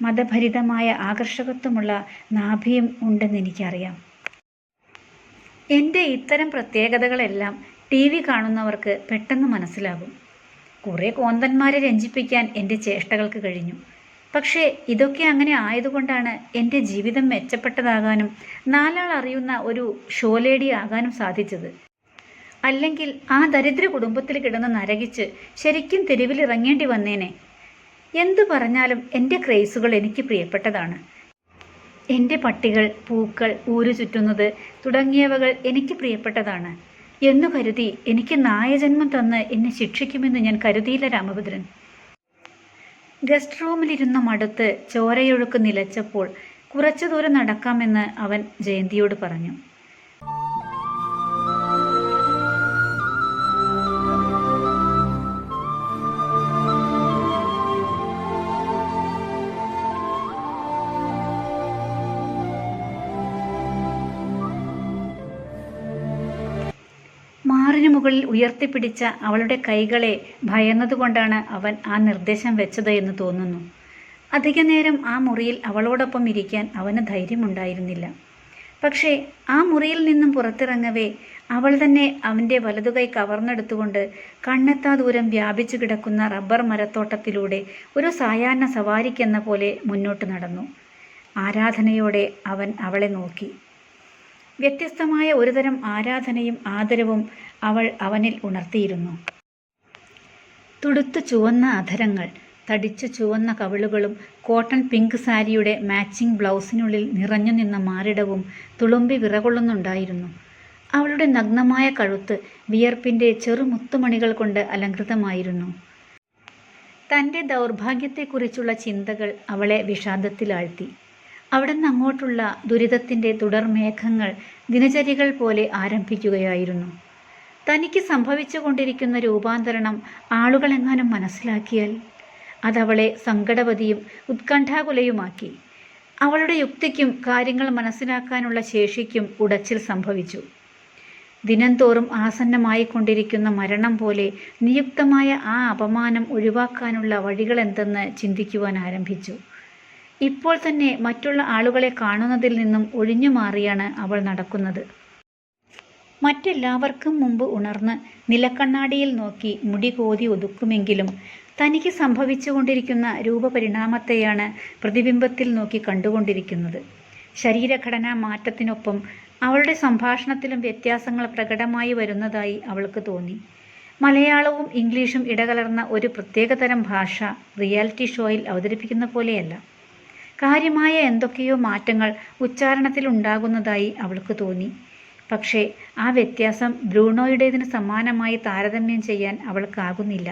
മദഭരിതമായ ആകർഷകത്വമുള്ള നാഭിയും ഉണ്ടെന്ന് എനിക്കറിയാം. എൻ്റെ ഇത്തരം പ്രത്യേകതകളെല്ലാം TV കാണുന്നവർക്ക് പെട്ടെന്ന് മനസ്സിലാകും. കുറേ കോന്തന്മാരെ രഞ്ജിപ്പിക്കാൻ എൻ്റെ ചേഷ്ടകൾക്ക് കഴിഞ്ഞു. പക്ഷേ ഇതൊക്കെ അങ്ങനെ ആയതുകൊണ്ടാണ് എൻ്റെ ജീവിതം മെച്ചപ്പെട്ടതാകാനും 4 ആൾ അറിയുന്ന ഒരു ഷോ ലേഡി ആകാനും സാധിച്ചത്. അല്ലെങ്കിൽ ആ ദരിദ്ര കുടുംബത്തിൽ കിടന്ന് നരകിച്ച് ശരിക്കും തെരുവിലിറങ്ങേണ്ടി വന്നേനെ. എന്തു പറഞ്ഞാലും എൻ്റെ ക്രേസുകൾ എനിക്ക് പ്രിയപ്പെട്ടതാണ്. എൻ്റെ പട്ടികൾ, പൂക്കൾ, ഊരു ചുറ്റുന്നത് തുടങ്ങിയവകൾ എനിക്ക് പ്രിയപ്പെട്ടതാണ് എന്നു കരുതി എനിക്ക് നായജന്മം തന്ന് എന്നെ ശിക്ഷിക്കുമെന്ന് ഞാൻ കരുതിയില്ല രാമഭദ്രൻ. ഗസ്റ്റ് റൂമിലിരുന്ന മടുത്ത് ചോരയൊഴുക്ക് നിലച്ചപ്പോൾ കുറച്ചു ദൂരം നടക്കാമെന്ന് അവൻ ജയന്തിയോട് പറഞ്ഞു. മാറിനു മുകളിൽ ഉയർത്തിപ്പിടിച്ച അവളുടെ കൈകളെ ഭയന്നതുകൊണ്ടാണ് അവൻ ആ നിർദ്ദേശം വെച്ചത് എന്ന് തോന്നുന്നു. അധിക നേരം ആ മുറിയിൽ അവളോടൊപ്പം ഇരിക്കാൻ അവന് ധൈര്യമുണ്ടായിരുന്നില്ല. പക്ഷേ ആ മുറിയിൽ നിന്നും പുറത്തിറങ്ങവേ അവൾ തന്നെ അവൻ്റെ വലതുകൈ കവർന്നെടുത്തുകൊണ്ട് കണ്ണെത്താ ദൂരം വ്യാപിച്ചു കിടക്കുന്ന റബ്ബർ മരത്തോട്ടത്തിലൂടെ ഒരു സായാഹ്ന സവാരിക്കെന്ന പോലെ മുന്നോട്ട് നടന്നു. ആരാധനയോടെ അവൻ അവളെ നോക്കി. വ്യത്യസ്തമായ ഒരുതരം ആരാധനയും ആദരവും അവൾ അവനിൽ ഉണർത്തിയിരുന്നു. തുടുത്തു ചുവന്ന അധരങ്ങൾ, തടിച്ചു ചുവന്ന കവിളുകളും കോട്ടൺ പിങ്ക് സാരിയുടെ മാച്ചിങ് ബ്ലൗസിനുള്ളിൽ നിറഞ്ഞു നിന്ന മാറിടവും തുളുമ്പി വിറകൊള്ളുന്നുണ്ടായിരുന്നു. അവളുടെ നഗ്നമായ കഴുത്ത് വിയർപ്പിൻ്റെ ചെറുമുത്തുമണികൾ കൊണ്ട് അലങ്കൃതമായിരുന്നു. തൻ്റെ ദൗർഭാഗ്യത്തെക്കുറിച്ചുള്ള ചിന്തകൾ അവളെ വിഷാദത്തിലാഴ്ത്തി. അവിടുന്ന് അങ്ങോട്ടുള്ള ദുരിതത്തിൻ്റെ തുടർമേഘങ്ങൾ ദിനചര്യകൾ പോലെ ആരംഭിക്കുകയായിരുന്നു. തനിക്ക് സംഭവിച്ചുകൊണ്ടിരിക്കുന്ന രൂപാന്തരണം ആളുകളെങ്ങാനും മനസ്സിലാക്കിയാൽ അതവളെ സങ്കടവതിയും ഉത്കണ്ഠാകുലയുമാക്കി. അവളുടെ യുക്തിക്കും കാര്യങ്ങൾ മനസ്സിലാക്കാനുള്ള ശേഷിക്കും ഉടച്ചിൽ സംഭവിച്ചു. ദിനംതോറും ആസന്നമായിക്കൊണ്ടിരിക്കുന്ന മരണം പോലെ നിയുക്തമായ ആ അപമാനം ഒഴിവാക്കാനുള്ള വഴികളെന്തെന്ന് ചിന്തിക്കുവാൻ ആരംഭിച്ചു. ഇപ്പോൾ തന്നെ മറ്റുള്ള ആളുകളെ കാണുന്നതിൽ നിന്നും ഒഴിഞ്ഞു മാറിയാണ് അവൾ നടക്കുന്നത്. മറ്റെല്ലാവർക്കും മുമ്പ് ഉണർന്ന് നിലക്കണ്ണാടിയിൽ നോക്കി മുടി കോതി ഒതുക്കുമെങ്കിലും തനിക്ക് സംഭവിച്ചുകൊണ്ടിരിക്കുന്ന രൂപപരിണാമത്തെയാണ് പ്രതിബിംബത്തിൽ നോക്കി കണ്ടുകൊണ്ടിരിക്കുന്നത്. ശരീരഘടനാ മാറ്റത്തിനൊപ്പം അവളുടെ സംഭാഷണത്തിലും വ്യത്യാസങ്ങൾ പ്രകടമായി വരുന്നതായി അവൾക്ക് തോന്നി. മലയാളവും ഇംഗ്ലീഷും ഇടകലർന്ന ഒരു പ്രത്യേകതരം ഭാഷ റിയാലിറ്റി ഷോയിൽ അവതരിപ്പിക്കുന്ന പോലെയല്ല. കാര്യമായ എന്തൊക്കെയോ മാറ്റങ്ങൾ ഉച്ചാരണത്തിൽ ഉണ്ടാകുന്നതായി അവൾക്ക് തോന്നി. പക്ഷേ ആ വ്യത്യാസം ബ്രൂണോയുടേതിന് സമാനമായി താരതമ്യം ചെയ്യാൻ അവൾക്കാകുന്നില്ല.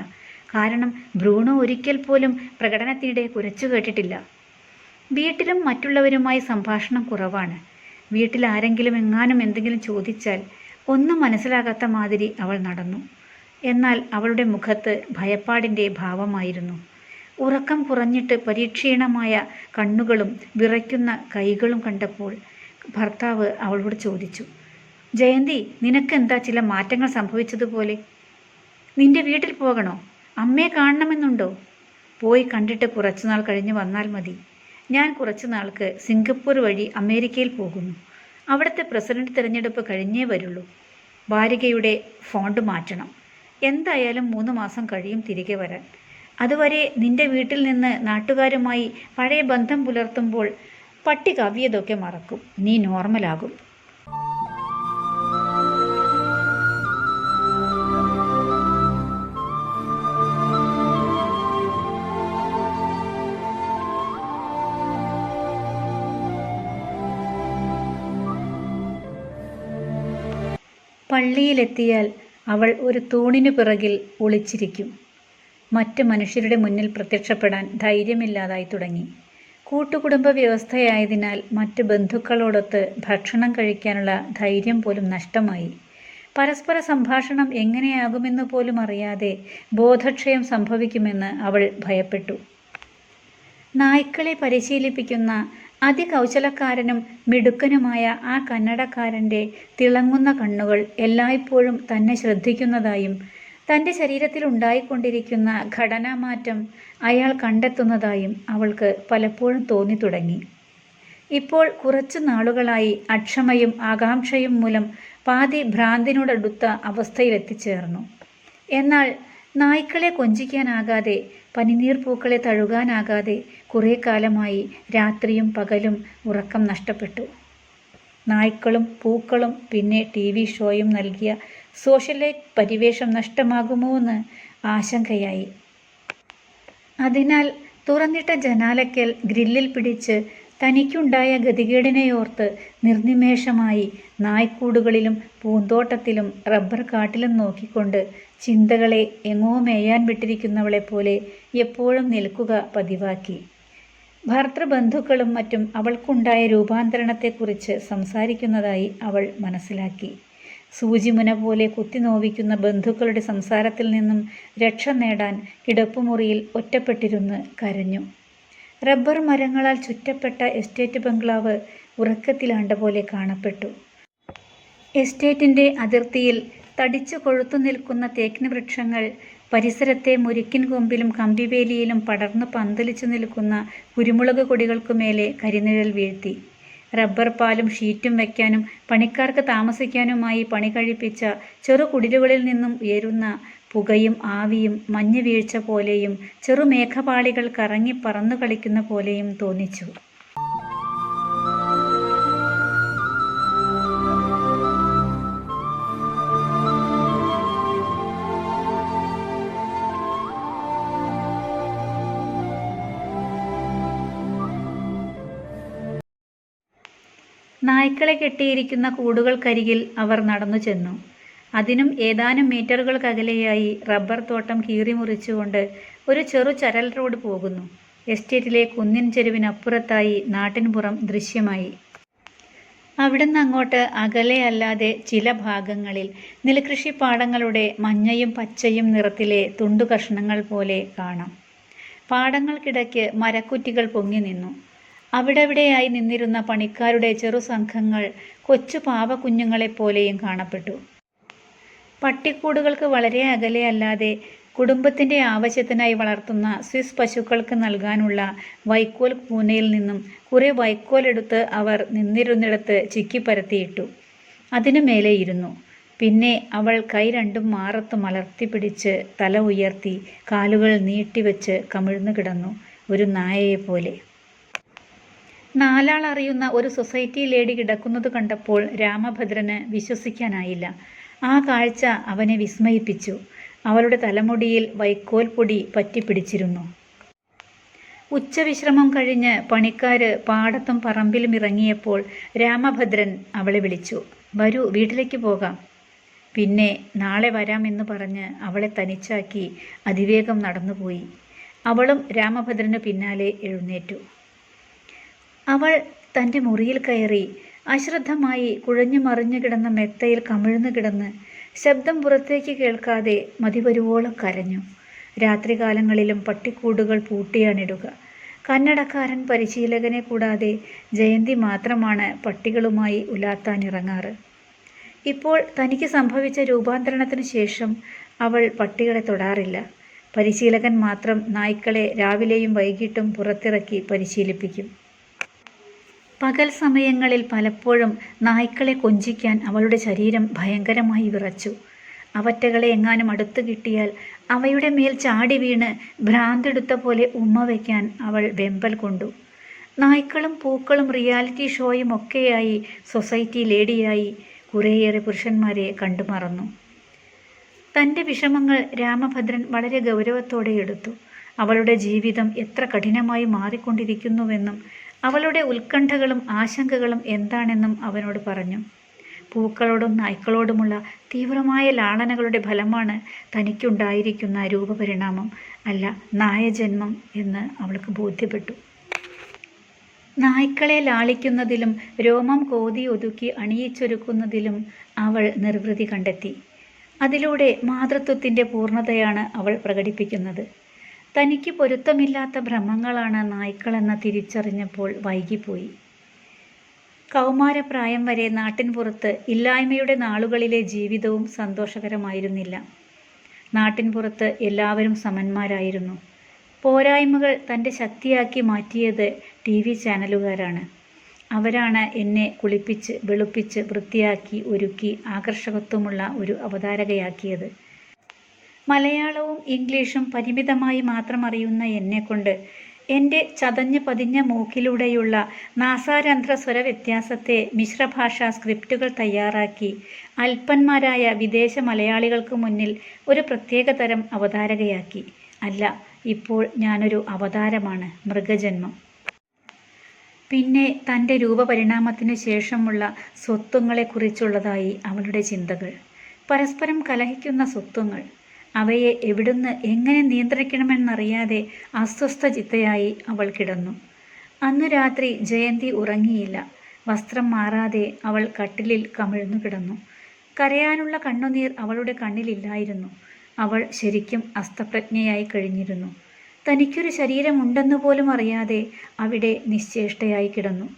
കാരണം ബ്രൂണോ ഒരിക്കൽ പോലും പ്രകടനത്തിനിടെ കുരച്ചു കേട്ടിട്ടില്ല. വീട്ടിലും മറ്റുള്ളവരുമായി സംഭാഷണം കുറവാണ്. വീട്ടിൽ ആരെങ്കിലും എങ്ങാനും എന്തെങ്കിലും ചോദിച്ചാൽ ഒന്നും മനസ്സിലാകാത്ത മാതിരി അവൾ നടന്നു. എന്നാൽ അവളുടെ മുഖത്ത് ഭയപ്പാടിൻ്റെ ഭാവമായിരുന്നു. ഉറക്കം കുറഞ്ഞിട്ട് പരീക്ഷീണമായ കണ്ണുകളും വിറയ്ക്കുന്ന കൈകളും കണ്ടപ്പോൾ ഭർത്താവ് അവളോട് ചോദിച്ചു, ജയന്തി, നിനക്കെന്താ ചില മാറ്റങ്ങൾ സംഭവിച്ചതുപോലെ? നിന്റെ വീട്ടിൽ പോകണോ? അമ്മയെ കാണണമെന്നുണ്ടോ? പോയി കണ്ടിട്ട് കുറച്ചുനാൾ കഴിഞ്ഞ് വന്നാൽ മതി. ഞാൻ കുറച്ചു നാൾക്ക് സിംഗപ്പൂർ വഴി അമേരിക്കയിൽ പോകുന്നു. അവിടുത്തെ പ്രസിഡന്റ് തിരഞ്ഞെടുപ്പ് കഴിഞ്ഞേ വരുള്ളൂ. വാരികയുടെ ഫോണ്ട് മാറ്റണം. എന്തായാലും 3 മാസം കഴിയും തിരികെ വരാൻ. അതുവരെ നിന്റെ വീട്ടിൽ നിന്ന് നാട്ടുകാരുമായി പഴയ ബന്ധം പുലർത്തുമ്പോൾ പട്ടി കവിയതൊക്കെ മറക്കും. നീ നോർമലാകും. പള്ളിയിലെത്തിയാൽ അവൾ ഒരു തൂണിനു പിറകിൽ ഒളിച്ചിരിക്കും. മറ്റ് മനുഷ്യരുടെ മുന്നിൽ പ്രത്യക്ഷപ്പെടാൻ ധൈര്യമില്ലാതായി തുടങ്ങി. കൂട്ടുകുടുംബ വ്യവസ്ഥയായതിനാൽ മറ്റ് ബന്ധുക്കളോടൊത്ത് ഭക്ഷണം കഴിക്കാനുള്ള ധൈര്യം പോലും നഷ്ടമായി. പരസ്പര സംഭാഷണം എങ്ങനെയാകുമെന്ന് പോലും അറിയാതെ ബോധക്ഷയം സംഭവിക്കുമെന്ന് അവൾ ഭയപ്പെട്ടു. നായ്ക്കളെ പരിശീലിപ്പിക്കുന്ന അതികൗശലക്കാരനും മിടുക്കനുമായ ആ കന്നഡക്കാരൻ്റെ തിളങ്ങുന്ന കണ്ണുകൾ എല്ലായ്പ്പോഴും തന്നെ ശ്രദ്ധിക്കുന്നതായും തൻ്റെ ശരീരത്തിൽ ഉണ്ടായിക്കൊണ്ടിരിക്കുന്ന ഘടനാമാറ്റം അയാൾ കണ്ടെത്തുന്നതായും അവൾക്ക് പലപ്പോഴും തോന്നി തുടങ്ങി. ഇപ്പോൾ കുറച്ചു നാളുകളായി അക്ഷമയും ആകാംക്ഷയും മൂലം പാതി ഭ്രാന്തിനോടടുത്ത അവസ്ഥയിലെത്തിച്ചേർന്നു. എന്നാൽ നായ്ക്കളെ കൊഞ്ചിക്കാനാകാതെ, പനിനീർ പൂക്കളെ തഴുകാനാകാതെ കുറേ കാലമായി രാത്രിയും പകലും ഉറക്കം നഷ്ടപ്പെട്ടു. നായ്ക്കളും പൂക്കളും പിന്നെ TV ഷോയും നൽകിയ സോഷ്യലൈറ്റ് പരിവേഷം നഷ്ടമാകുമോ എന്ന് ആശങ്കയായി. അതിനാൽ തുറന്നിട്ട ജനാലയ്ക്കൽ ഗ്രില്ലിൽ പിടിച്ച് തനിക്കുണ്ടായ ഗതികേടിനെയോർത്ത് നിർനിമേഷമായി നായ്ക്കൂടുകളിലും പൂന്തോട്ടത്തിലും റബ്ബർ കാട്ടിലും നോക്കിക്കൊണ്ട് ചിന്തകളെ എങ്ങോ മേയാൻ വിട്ടിരിക്കുന്നവളെപ്പോലെ എപ്പോഴും നിൽക്കുക പതിവാക്കി. ഭർത്തൃബന്ധുക്കളും മറ്റും അവൾക്കുണ്ടായ രൂപാന്തരണത്തെക്കുറിച്ച് സംസാരിക്കുന്നതായി അവൾ മനസ്സിലാക്കി. സൂചിമുന പോലെ കുത്തിനോവിക്കുന്ന ബന്ധുക്കളുടെ സംസാരത്തിൽ നിന്നും രക്ഷ നേടാൻ കിടപ്പുമുറിയിൽ ഒറ്റപ്പെട്ടിരുന്ന് കരഞ്ഞു. റബ്ബർ മരങ്ങളാൽ ചുറ്റപ്പെട്ട എസ്റ്റേറ്റ് ബംഗ്ലാവ് ഉറക്കത്തിലാണ്ട പോലെ കാണപ്പെട്ടു. എസ്റ്റേറ്റിൻ്റെ അതിർത്തിയിൽ തടിച്ചു കൊഴുത്തു നിൽക്കുന്ന തേക്കിൻ വൃക്ഷങ്ങൾ പരിസരത്തെ മുരിക്കിൻ കൊമ്പിലും കമ്പിവേലിയിലും പടർന്നു പന്തലിച്ചു നിൽക്കുന്ന കുരുമുളക് കൊടികൾക്കുമേലെ കരിനിഴൽ വീഴ്ത്തി. റബ്ബർ പാലും ഷീറ്റും വയ്ക്കാനും പണിക്കാർക്ക് താമസിക്കാനുമായി പണി കഴിപ്പിച്ച ചെറു കുടിലുകളിൽ നിന്നും ഉയരുന്ന പുകയും ആവിയും മഞ്ഞ് വീഴ്ച പോലെയും ചെറുമേഘപാളികൾ കറങ്ങി പറന്നു കളിക്കുന്ന പോലെയും തോന്നിച്ചു. നായ്ക്കളെ കെട്ടിയിരിക്കുന്ന കൂടുകൾക്കരികിൽ അവർ നടന്നു ചെന്നു. അതിനും ഏതാനും മീറ്ററുകൾക്കകലെയായി റബ്ബർ തോട്ടം കീറിമുറിച്ചുകൊണ്ട് ഒരു ചെറു ചരൽ റോഡ് പോകുന്നു. എസ്റ്റേറ്റിലെ കുന്നിൻ ചെരുവിനപ്പുറത്തായി നാട്ടിൻപുറം ദൃശ്യമായി. അവിടുന്ന് അങ്ങോട്ട് അകലെ അല്ലാതെ ചില ഭാഗങ്ങളിൽ നെൽകൃഷിപ്പാടങ്ങളുടെ മഞ്ഞയും പച്ചയും നിറത്തിലെ തുണ്ടുകഷ്ണങ്ങൾ പോലെ കാണാം. പാടങ്ങൾക്കിടയ്ക്ക് മരക്കുറ്റികൾ പൊങ്ങി നിന്നു. അവിടെവിടെയായി നിന്നിരുന്ന പണിക്കാരുടെ ചെറുസംഘങ്ങൾ കൊച്ചു പാവക്കുഞ്ഞുങ്ങളെപ്പോലെയും കാണപ്പെട്ടു. പട്ടിക്കൂടുകൾക്ക് വളരെ അകലെ അല്ലാതെ കുടുംബത്തിൻ്റെ ആവശ്യത്തിനായി വളർത്തുന്ന സ്വിസ് പശുക്കൾക്ക് നൽകാനുള്ള വൈക്കോൽ കൂനയിൽ നിന്നും കുറെ വൈക്കോലെടുത്ത് അവർ നിന്നിരുന്നിടത്ത് ചിക്കിപ്പരത്തിയിട്ടു. അതിനു മേലെ ഇരുന്നു. പിന്നെ അവൾ കൈ രണ്ടും മാറത്ത് മലർത്തിപ്പിടിച്ച് തല ഉയർത്തി കാലുകൾ നീട്ടിവെച്ച് കമിഴ്ന്നു കിടന്നു, ഒരു നായയെപ്പോലെ. നാലാൾ അറിയുന്ന ഒരു സൊസൈറ്റി ലേഡി കിടക്കുന്നത് കണ്ടപ്പോൾ രാമഭദ്രന് വിശ്വസിക്കാനായില്ല. ആ കാഴ്ച അവനെ വിസ്മയിപ്പിച്ചു. അവളുടെ തലമുടിയിൽ വൈക്കോൽ പൊടി പറ്റിപ്പിടിച്ചിരുന്നു. ഉച്ചവിശ്രമം കഴിഞ്ഞ് പണിക്കാര് പാടത്തും പറമ്പിലും ഇറങ്ങിയപ്പോൾ രാമഭദ്രൻ അവളെ വിളിച്ചു. വരൂ, വീട്ടിലേക്ക് പോകാം. പിന്നെ നാളെ വരാമെന്ന് പറഞ്ഞ് അവളെ തനിച്ചാക്കി അതിവേഗം നടന്നുപോയി. അവളും രാമഭദ്രന് പിന്നാലെ എഴുന്നേറ്റു. അവൾ തൻ്റെ മുറിയിൽ കയറി അശ്രദ്ധമായി കുഴഞ്ഞു മറിഞ്ഞു കിടന്ന മെത്തയിൽ കമിഴ്ന്നു കിടന്ന് ശബ്ദം പുറത്തേക്ക് കേൾക്കാതെ മതിവരുവോളം കരഞ്ഞു. രാത്രികാലങ്ങളിലും പട്ടിക്കൂടുകൾ പൂട്ടിയാണിടുക. കന്നഡക്കാരൻ പരിശീലകനെ കൂടാതെ ജയന്തി മാത്രമാണ് പട്ടികളുമായി ഉലാത്താനിറങ്ങാറ്. ഇപ്പോൾ തനിക്ക് സംഭവിച്ച രൂപാന്തരണത്തിനു ശേഷം അവൾ പട്ടികളെ തൊടാറില്ല. പരിശീലകൻ മാത്രം നായ്ക്കളെ രാവിലെയും വൈകിട്ടും പുറത്തിറക്കി പരിശീലിപ്പിക്കും. പകൽ സമയങ്ങളിൽ പലപ്പോഴും നായ്ക്കളെ കൊഞ്ചിക്കാൻ അവളുടെ ശരീരം ഭയങ്കരമായി വിറച്ചു. അവറ്റകളെ എങ്ങാനും അടുത്തു കിട്ടിയാൽ അവയുടെ മേൽ ചാടി വീണ് ഭ്രാന്തെടുത്ത പോലെ ഉമ്മ വയ്ക്കാൻ അവൾ വെമ്പൽ കൊണ്ടു. നായ്ക്കളും പൂക്കളും റിയാലിറ്റി ഷോയും ഒക്കെയായി സൊസൈറ്റി ലേഡിയായി കുറേയേറെ പുരുഷന്മാരെ കണ്ടുമറന്നു. തൻ്റെ വിഷമങ്ങൾ രാമഭദ്രൻ വളരെ ഗൗരവത്തോടെ എടുത്തു. അവളുടെ ജീവിതം എത്ര കഠിനമായി മാറിക്കൊണ്ടിരിക്കുന്നുവെന്നും അവളുടെ ഉത്കണ്ഠകളും ആശങ്കകളും എന്താണെന്നും അവനോട് പറഞ്ഞു. പൂക്കളോടും നായ്ക്കളോടുമുള്ള തീവ്രമായ ലാളനകളുടെ ഫലമാണ് തനിക്കുണ്ടായിരിക്കുന്ന രൂപപരിണാമം, അല്ല നായജന്മം എന്ന് അവൾക്ക് ബോധ്യപ്പെട്ടു. നായ്ക്കളെ ലാളിക്കുന്നതിലും രോമം കോതി ഒതുക്കി അണിയിച്ചൊരുക്കുന്നതിലും അവൾ നിർവൃതി കണ്ടെത്തി. അതിലൂടെ മാതൃത്വത്തിൻ്റെ പൂർണ്ണതയാണ് അവൾ പ്രകടിപ്പിക്കുന്നത്. തനിക്ക് പൊരുത്തമില്ലാത്ത ഭ്രമങ്ങളാണ് നായ്ക്കളെന്ന് തിരിച്ചറിഞ്ഞപ്പോൾ വൈകിപ്പോയി. കൗമാരപ്രായം വരെ നാട്ടിൻപുറത്ത് ഇല്ലായ്മയുടെ നാളുകളിലെ ജീവിതവും സന്തോഷകരമായിരുന്നില്ല. നാട്ടിൻപുറത്ത് എല്ലാവരും സമന്മാരായിരുന്നു. പോരായ്മകൾ തൻ്റെ ശക്തിയാക്കി മാറ്റിയത് TV ചാനലുകാരാണ്. അവരാണ് എന്നെ കുളിപ്പിച്ച് വെളുപ്പിച്ച് വൃത്തിയാക്കി ഒരുക്കി ആകർഷകത്വമുള്ള ഒരു അവതാരകയാക്കിയത്. മലയാളവും ഇംഗ്ലീഷും പരിമിതമായി മാത്രം അറിയുന്ന എന്നെക്കൊണ്ട് എൻ്റെ ചതഞ്ഞ് പതിഞ്ഞ മൂക്കിലൂടെയുള്ള നാസാരന്ധ്ര സ്വരവ്യത്യാസത്തെ മിശ്രഭാഷാ സ്ക്രിപ്റ്റുകൾ തയ്യാറാക്കി അല്പന്മാരായ വിദേശ മലയാളികൾക്ക് മുന്നിൽ ഒരു പ്രത്യേകതരം അവതാരകയാക്കി. അല്ല, ഇപ്പോൾ ഞാനൊരു അവതാരമാണ്, മൃഗജന്മം. പിന്നെ തൻ്റെ രൂപപരിണാമത്തിനു ശേഷമുള്ള സ്വത്വങ്ങളെക്കുറിച്ചുള്ളതായി അവളുടെ ചിന്തകൾ. പരസ്പരം കലഹിക്കുന്ന സ്വത്വങ്ങൾ. അവയെ എവിടുന്ന് എങ്ങനെ നിയന്ത്രിക്കണമെന്നറിയാതെ അസ്വസ്ഥചിത്തയായി അവൾ കിടന്നു. അന്നു രാത്രി ജയന്തി ഉറങ്ങിയില്ല. വസ്ത്രം മാറാതെ അവൾ കട്ടിലിൽ കമിഴ്ന്നു കിടന്നു. കരയാനുള്ള കണ്ണുനീർ അവളുടെ കണ്ണിലില്ലായിരുന്നു. അവൾ ശരിക്കും അസ്തപ്രജ്ഞയായി കഴിഞ്ഞിരുന്നു. തനിക്കൊരു ശരീരമുണ്ടെന്ന് പോലും അറിയാതെ അവിടെ നിശ്ചേഷ്ടയായി കിടന്നു.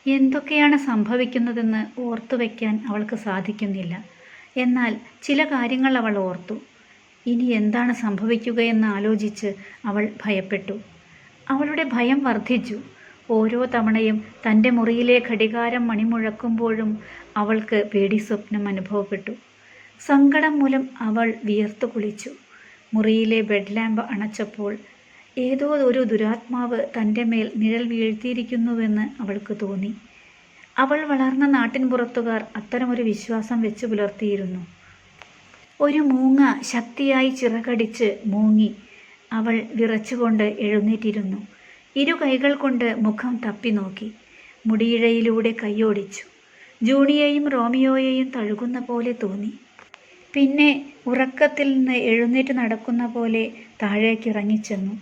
എന്തൊക്കെയാണ് സംഭവിക്കുന്നതെന്ന് ഓർത്തുവെക്കാൻ അവൾക്ക് സാധിക്കുന്നില്ല. എന്നാൽ ചില കാര്യങ്ങൾ അവൾ ഓർത്തു. ഇനി എന്താണ് സംഭവിക്കുകയെന്ന് ആലോചിച്ച് അവൾ ഭയപ്പെട്ടു. അവളുടെ ഭയം വർദ്ധിച്ചു. ഓരോ തവണയും തൻ്റെ മുറിയിലെ ഘടികാരം മണിമുഴക്കുമ്പോഴും അവൾക്ക് പേടിസ്വപ്നം അനുഭവപ്പെട്ടു. സങ്കടം മൂലം അവൾ വിയർത്തു കുളിച്ചു. മുറിയിലെ ബെഡ് ലാമ്പ് അണച്ചപ്പോൾ ഏതോ ഒരു ദുരാത്മാവ് തൻ്റെ മേൽ നിഴൽ വീഴ്ത്തിയിരിക്കുന്നുവെന്ന് അവൾക്ക് തോന്നി. അവൾ വളർന്ന നാട്ടിൻപുറത്തുകാർ അത്തരമൊരു വിശ്വാസം വെച്ചു പുലർത്തിയിരുന്നു. ഒരു മൂങ്ങ ശക്തിയായി ചിറകടിച്ച് മൂങ്ങി. അവൾ വിറച്ചുകൊണ്ട് എഴുന്നേറ്റിരുന്നു. ഇരു കൈകൾ കൊണ്ട് മുഖം തപ്പി നോക്കി. മുടിയിഴയിലൂടെ കൈയോടിച്ചു. ജൂണിയെയും റോമിയോയെയും തഴുകുന്ന പോലെ തോന്നി. പിന്നെ ഉറക്കത്തിൽ നിന്ന് എഴുന്നേറ്റ് നടക്കുന്ന പോലെ താഴേക്കിറങ്ങിച്ചെന്നു.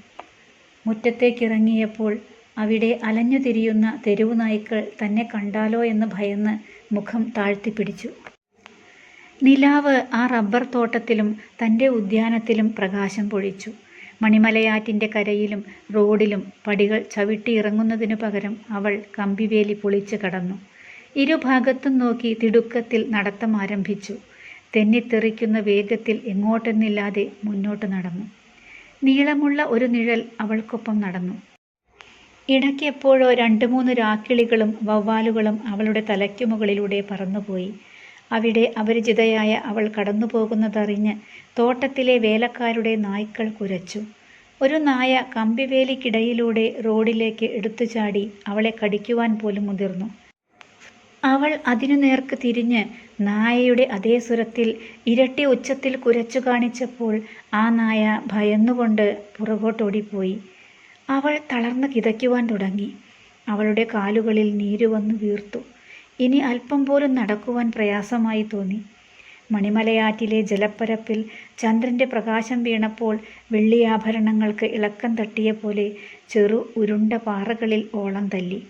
മുറ്റത്തേക്കിറങ്ങിയപ്പോൾ അവിടെ അലഞ്ഞു തിരിയുന്ന തെരുവു നായ്ക്കൾ തന്നെ കണ്ടാലോ എന്ന് ഭയന്ന് മുഖം താഴ്ത്തിപ്പിടിച്ചു. നിലാവ് ആ റബ്ബർ തോട്ടത്തിലും തൻ്റെ ഉദ്യാനത്തിലും പ്രകാശം പൊഴിച്ചു. മണിമലയാറ്റിൻ്റെ കരയിലും റോഡിലും പടികൾ ചവിട്ടിയിറങ്ങുന്നതിനു പകരം അവൾ കമ്പിവേലി പൊളിച്ച് കടന്നു. ഇരുഭാഗത്തും നോക്കി തിടുക്കത്തിൽ നടത്തം ആരംഭിച്ചു. തെന്നിത്തെറിക്കുന്ന വേഗത്തിൽ എങ്ങോട്ടെന്നില്ലാതെ മുന്നോട്ട് നടന്നു. നീളമുള്ള ഒരു നിഴൽ അവൾക്കൊപ്പം നടന്നു. ഇടയ്ക്ക് എപ്പോഴോ 2-3 രാക്കിളികളും വവ്വാലുകളും അവളുടെ തലയ്ക്കു മുകളിലൂടെ പറന്നുപോയി. അവിടെ അപരിചിതയായ അവൾ കടന്നു പോകുന്നതറിഞ്ഞ് തോട്ടത്തിലെ വേലക്കാരുടെ നായ്ക്കൾ കുരച്ചു. ഒരു നായ കമ്പിവേലിക്കിടയിലൂടെ റോഡിലേക്ക് എടുത്തു ചാടി അവളെ കടിക്കുവാൻ പോലും മുതിർന്നു. അവൾ അതിനു നേർക്ക് തിരിഞ്ഞ് നായയുടെ അതേ സ്വരത്തിൽ ഇരട്ടി ഉച്ചത്തിൽ കുരച്ചു കാണിച്ചപ്പോൾ ആ നായ ഭയന്നുകൊണ്ട് പുറകോട്ടോടിപ്പോയി. അവൾ തളർന്ന് കിതയ്ക്കുവാൻ തുടങ്ങി. അവളുടെ കാലുകളിൽ നീരു വന്നു വീർത്തു. ഇനി അല്പം പോലും നടക്കുവാൻ പ്രയാസമായി തോന്നി. മണിമലയാറ്റിലെ ജലപ്പരപ്പിൽ ചന്ദ്രൻ്റെ പ്രകാശം വീണപ്പോൾ വെള്ളിയാഭരണങ്ങൾക്ക് ഇളക്കം തട്ടിയ പോലെ ചെറു ഉരുണ്ട പാറകളിൽ ഓളം തല്ലി.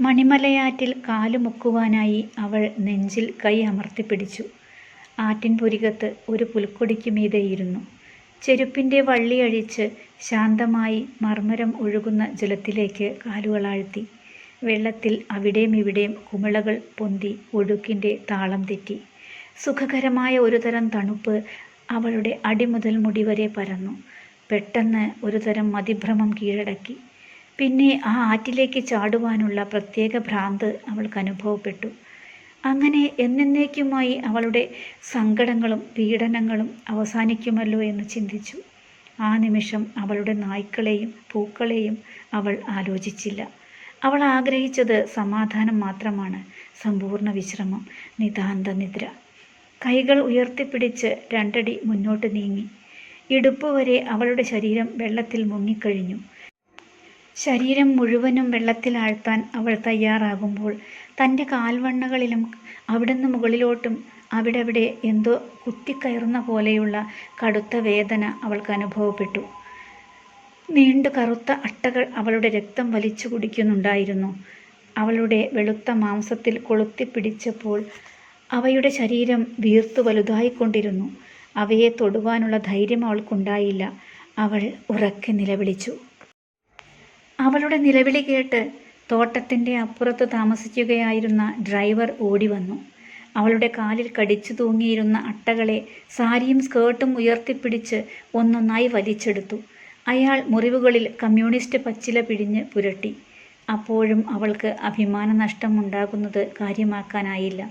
മണിമലയാറ്റിൽ കാലു മുക്കുവാനായി അവൾ നെഞ്ചിൽ കൈ അമർത്തിപ്പിടിച്ചു. ആറ്റിൻപുരികത്ത് ഒരു പുൽക്കൊടിക്ക് മീതെ ഇരുന്നു. ചെരുപ്പിൻ്റെ വള്ളി അഴിച്ച് ശാന്തമായി മർമരം ഒഴുകുന്ന ജലത്തിലേക്ക് കാലുകളാഴ്ത്തി. വെള്ളത്തിൽ അവിടെയും ഇവിടെയും കുമിളകൾ പൊന്തി ഒഴുക്കിൻ്റെ താളം തെറ്റി. സുഖകരമായ ഒരു തരം തണുപ്പ് അവളുടെ അടിമുതൽ മുടി വരെ പരന്നു. പെട്ടെന്ന് ഒരു തരം മതിഭ്രമം കീഴടക്കി. പിന്നെ ആ ആറ്റിലേക്ക് ചാടുവാനുള്ള പ്രത്യേക ഭ്രാന്ത് അവൾക്ക് അനുഭവപ്പെട്ടു. അങ്ങനെ എന്നേക്കുമായി അവളുടെ സങ്കടങ്ങളും പീഡനങ്ങളും അവസാനിക്കുമല്ലോ എന്ന് ചിന്തിച്ചു. ആ നിമിഷം അവളുടെ നായ്ക്കളെയും പൂക്കളെയും അവൾ ആലോചിച്ചില്ല. അവൾ ആഗ്രഹിച്ചത് സമാധാനം മാത്രമാണ്, സമ്പൂർണ്ണ വിശ്രമം, നിതാന്ത നിദ്ര. കൈകൾ ഉയർത്തിപ്പിടിച്ച് 2 അടി മുന്നോട്ട് നീങ്ങി. ഇടുപ്പ് വരെ അവളുടെ ശരീരം വെള്ളത്തിൽ മുങ്ങിക്കഴിഞ്ഞു. ശരീരം മുഴുവനും വെള്ളത്തിലാഴ്ത്താൻ അവൾ തയ്യാറാകുമ്പോൾ തൻ്റെ കാൽവണ്ണകളിലും അവിടുന്ന് മുകളിലോട്ടും അവിടെ എന്തോ കുത്തിക്കയറുന്ന പോലെയുള്ള കടുത്ത വേദന അവൾക്ക് അനുഭവപ്പെട്ടു. നീണ്ടു കറുത്ത അട്ടകൾ അവളുടെ രക്തം വലിച്ചു കുടിക്കുന്നുണ്ടായിരുന്നു. അവളുടെ വെളുത്ത മാംസത്തിൽ കൊളുത്തിപ്പിടിച്ചപ്പോൾ അവയുടെ ശരീരം വീർത്തു വലുതായിക്കൊണ്ടിരുന്നു. അവയെ തൊടുവാനുള്ള ധൈര്യം അവൾക്കുണ്ടായില്ല. അവൾ ഉറക്കെ നിലവിളിച്ചു. അവളുടെ നിലവിളി കേട്ട് തോട്ടത്തിൻ്റെ അപ്പുറത്ത് താമസിക്കുകയായിരുന്ന ഡ്രൈവർ ഓടി വന്നു. അവളുടെ കാലിൽ കടിച്ചു തൂങ്ങിയിരുന്ന അട്ടകളെ സാരിയും സ്കേർട്ടും ഉയർത്തിപ്പിടിച്ച് ഒന്നൊന്നായി വലിച്ചെടുത്തു. അയാൾ മുറിവുകളിൽ കമ്മ്യൂണിസ്റ്റ് പച്ചില പിഴിഞ്ഞ് പുരട്ടി. അപ്പോഴും അവൾക്ക് അഭിമാനനഷ്ടം ഉണ്ടാകുന്നത് കാര്യമാക്കാനായില്ല.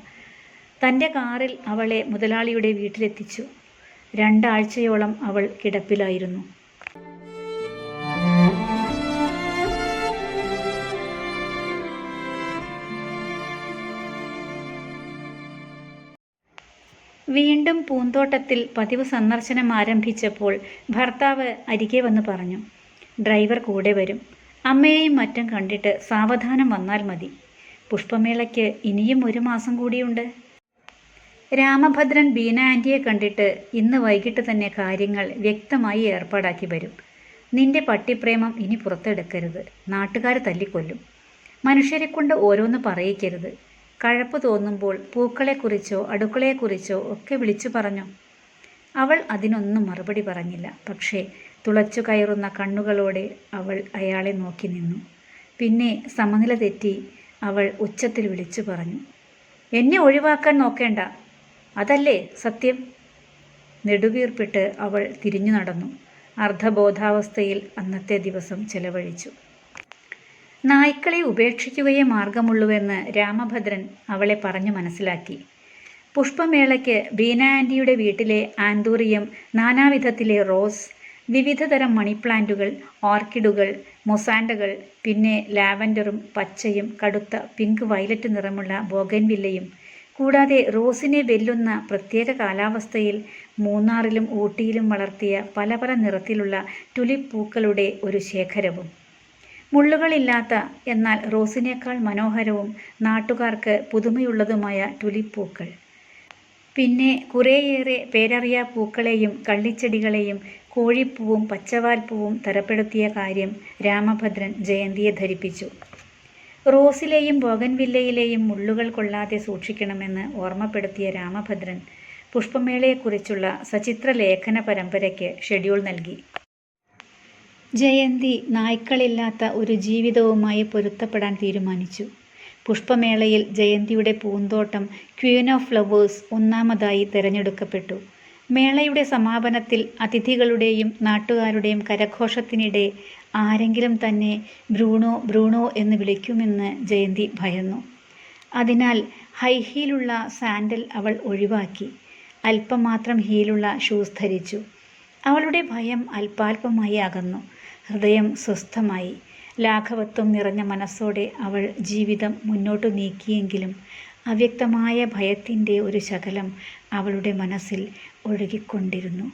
തൻ്റെ കാറിൽ അവളെ മുതലാളിയുടെ വീട്ടിലെത്തിച്ചു. 2 ആഴ്ചയോളം അവൾ കിടപ്പിലായിരുന്നു. വീണ്ടും പൂന്തോട്ടത്തിൽ പതിവ് സന്ദർശനം ആരംഭിച്ചപ്പോൾ ഭർത്താവ് അരികെ വന്ന് പറഞ്ഞു, ഡ്രൈവർ കൂടെ വരും. അമ്മയെയും മറ്റും കണ്ടിട്ട് സാവധാനം വന്നാൽ മതി. പുഷ്പമേളയ്ക്ക് ഇനിയും 1 മാസം കൂടിയുണ്ട്. രാമഭദ്രൻ ബീന ആൻറ്റിയെ കണ്ടിട്ട് ഇന്ന് വൈകിട്ട് തന്നെ കാര്യങ്ങൾ വ്യക്തമായി ഏർപ്പാടാക്കി വരും. നിന്റെ പട്ടിപ്രേമം ഇനി പുറത്തെടുക്കരുത്. നാട്ടുകാർ തല്ലിക്കൊല്ലും. മനുഷ്യരെക്കൊണ്ട് ഓരോന്ന് പറയിക്കരുത്. കഴപ്പ് തോന്നുമ്പോൾ പൂക്കളെക്കുറിച്ചോ അടുക്കളയെക്കുറിച്ചോ ഒക്കെ വിളിച്ചു പറഞ്ഞു. അവൾ അതിനൊന്നും മറുപടി പറഞ്ഞില്ല. പക്ഷേ തുളച്ചു കയറുന്ന കണ്ണുകളോടെ അവൾ അയാളെ നോക്കി നിന്നു. പിന്നെ സമനില തെറ്റി അവൾ ഉച്ചത്തിൽ വിളിച്ചു പറഞ്ഞു, എന്നെ ഒഴിവാക്കാൻ നോക്കേണ്ട, അതല്ലേ സത്യം. നെടുവീർപ്പിട്ട് അവൾ തിരിഞ്ഞു നടന്നു. അർദ്ധബോധാവസ്ഥയിൽ അന്നത്തെ ദിവസം ചെലവഴിച്ചു. നായ്ക്കളെ ഉപേക്ഷിക്കുകയേ മാർഗമുള്ളൂവെന്ന് രാമഭദ്രൻ അവളെ പറഞ്ഞു മനസ്സിലാക്കി. പുഷ്പമേളയ്ക്ക് ബീന ആൻറ്റിയുടെ വീട്ടിലെ ആന്തൂറിയം, നാനാവിധത്തിലെ റോസ്, വിവിധതരം മണി പ്ലാന്റുകൾ, ഓർക്കിഡുകൾ, മൊസാൻഡകൾ, പിന്നെ ലാവൻഡറും പച്ചയും കടുത്ത പിങ്ക് വയലറ്റ് നിറമുള്ള ബോഗൻവില്ലയും, കൂടാതെ റോസിനെ വെല്ലുന്ന പ്രത്യേക കാലാവസ്ഥയിൽ മൂന്നാറിലും ഊട്ടിയിലും വളർത്തിയ പല പല നിറത്തിലുള്ള ടുലിപ്പ് പൂക്കളുടെ ഒരു ശേഖരവും. മുള്ളുകളില്ലാത്ത, എന്നാൽ റോസിനേക്കാൾ മനോഹരവും നാട്ടുകാർക്ക് പുതുമയുള്ളതുമായ ടുലിപ്പ് പൂക്കൾ. പിന്നെ കുറേയേറെ പേരറിയാ പൂക്കളെയും കള്ളിച്ചെടികളെയും കോഴിപ്പൂവും പച്ചവാൽപ്പൂവും തരപ്പെടുത്തിയ കാര്യം രാമഭദ്രൻ ജയന്തിയെ ധരിപ്പിച്ചു. റോസിലെയും ബോഗൻവില്ലയിലെയും മുള്ളുകൾ കൊള്ളാതെ സൂക്ഷിക്കണമെന്ന് ഓർമ്മപ്പെടുത്തിയ രാമഭദ്രൻ പുഷ്പമേളയെക്കുറിച്ചുള്ള സചിത്ര ലേഖന പരമ്പരയ്ക്ക് ഷെഡ്യൂൾ നൽകി. ജയന്തി നായ്ക്കളില്ലാത്ത ഒരു ജീവിതവുമായി പൊരുത്തപ്പെടാൻ തീരുമാനിച്ചു. പുഷ്പമേളയിൽ ജയന്തിയുടെ പൂന്തോട്ടം ക്വീൻ ഓഫ് ഫ്ലവേഴ്സ് ഒന്നാമതായി തിരഞ്ഞെടുക്കപ്പെട്ടു. മേളയുടെ സമാപനത്തിൽ അതിഥികളുടെയും നാട്ടുകാരുടെയും കരഘോഷത്തിനിടെ ആരെങ്കിലും തന്നെ ബ്രൂണോ ബ്രൂണോ എന്ന് വിളിക്കുമെന്ന് ജയന്തി ഭയന്നു. അതിനാൽ ഹൈ ഹീലുള്ള സാൻഡൽ അവൾ ഒഴിവാക്കി. അല്പം മാത്രം ഹീലുള്ള ഷൂസ് ധരിച്ചു. അവളുടെ ഭയം അല്പാൽപമായി അകന്നു. ഹൃദയം സ്വസ്ഥമായി. ലാഘവത്വം നിറഞ്ഞ മനസ്സോടെ അവൾ ജീവിതം മുന്നോട്ടു നീക്കിയെങ്കിലും അവ്യക്തമായ ഭയത്തിൻ്റെ ഒരു ശകലം അവളുടെ മനസ്സിൽ ഒഴുകിക്കൊണ്ടേയിരുന്നു.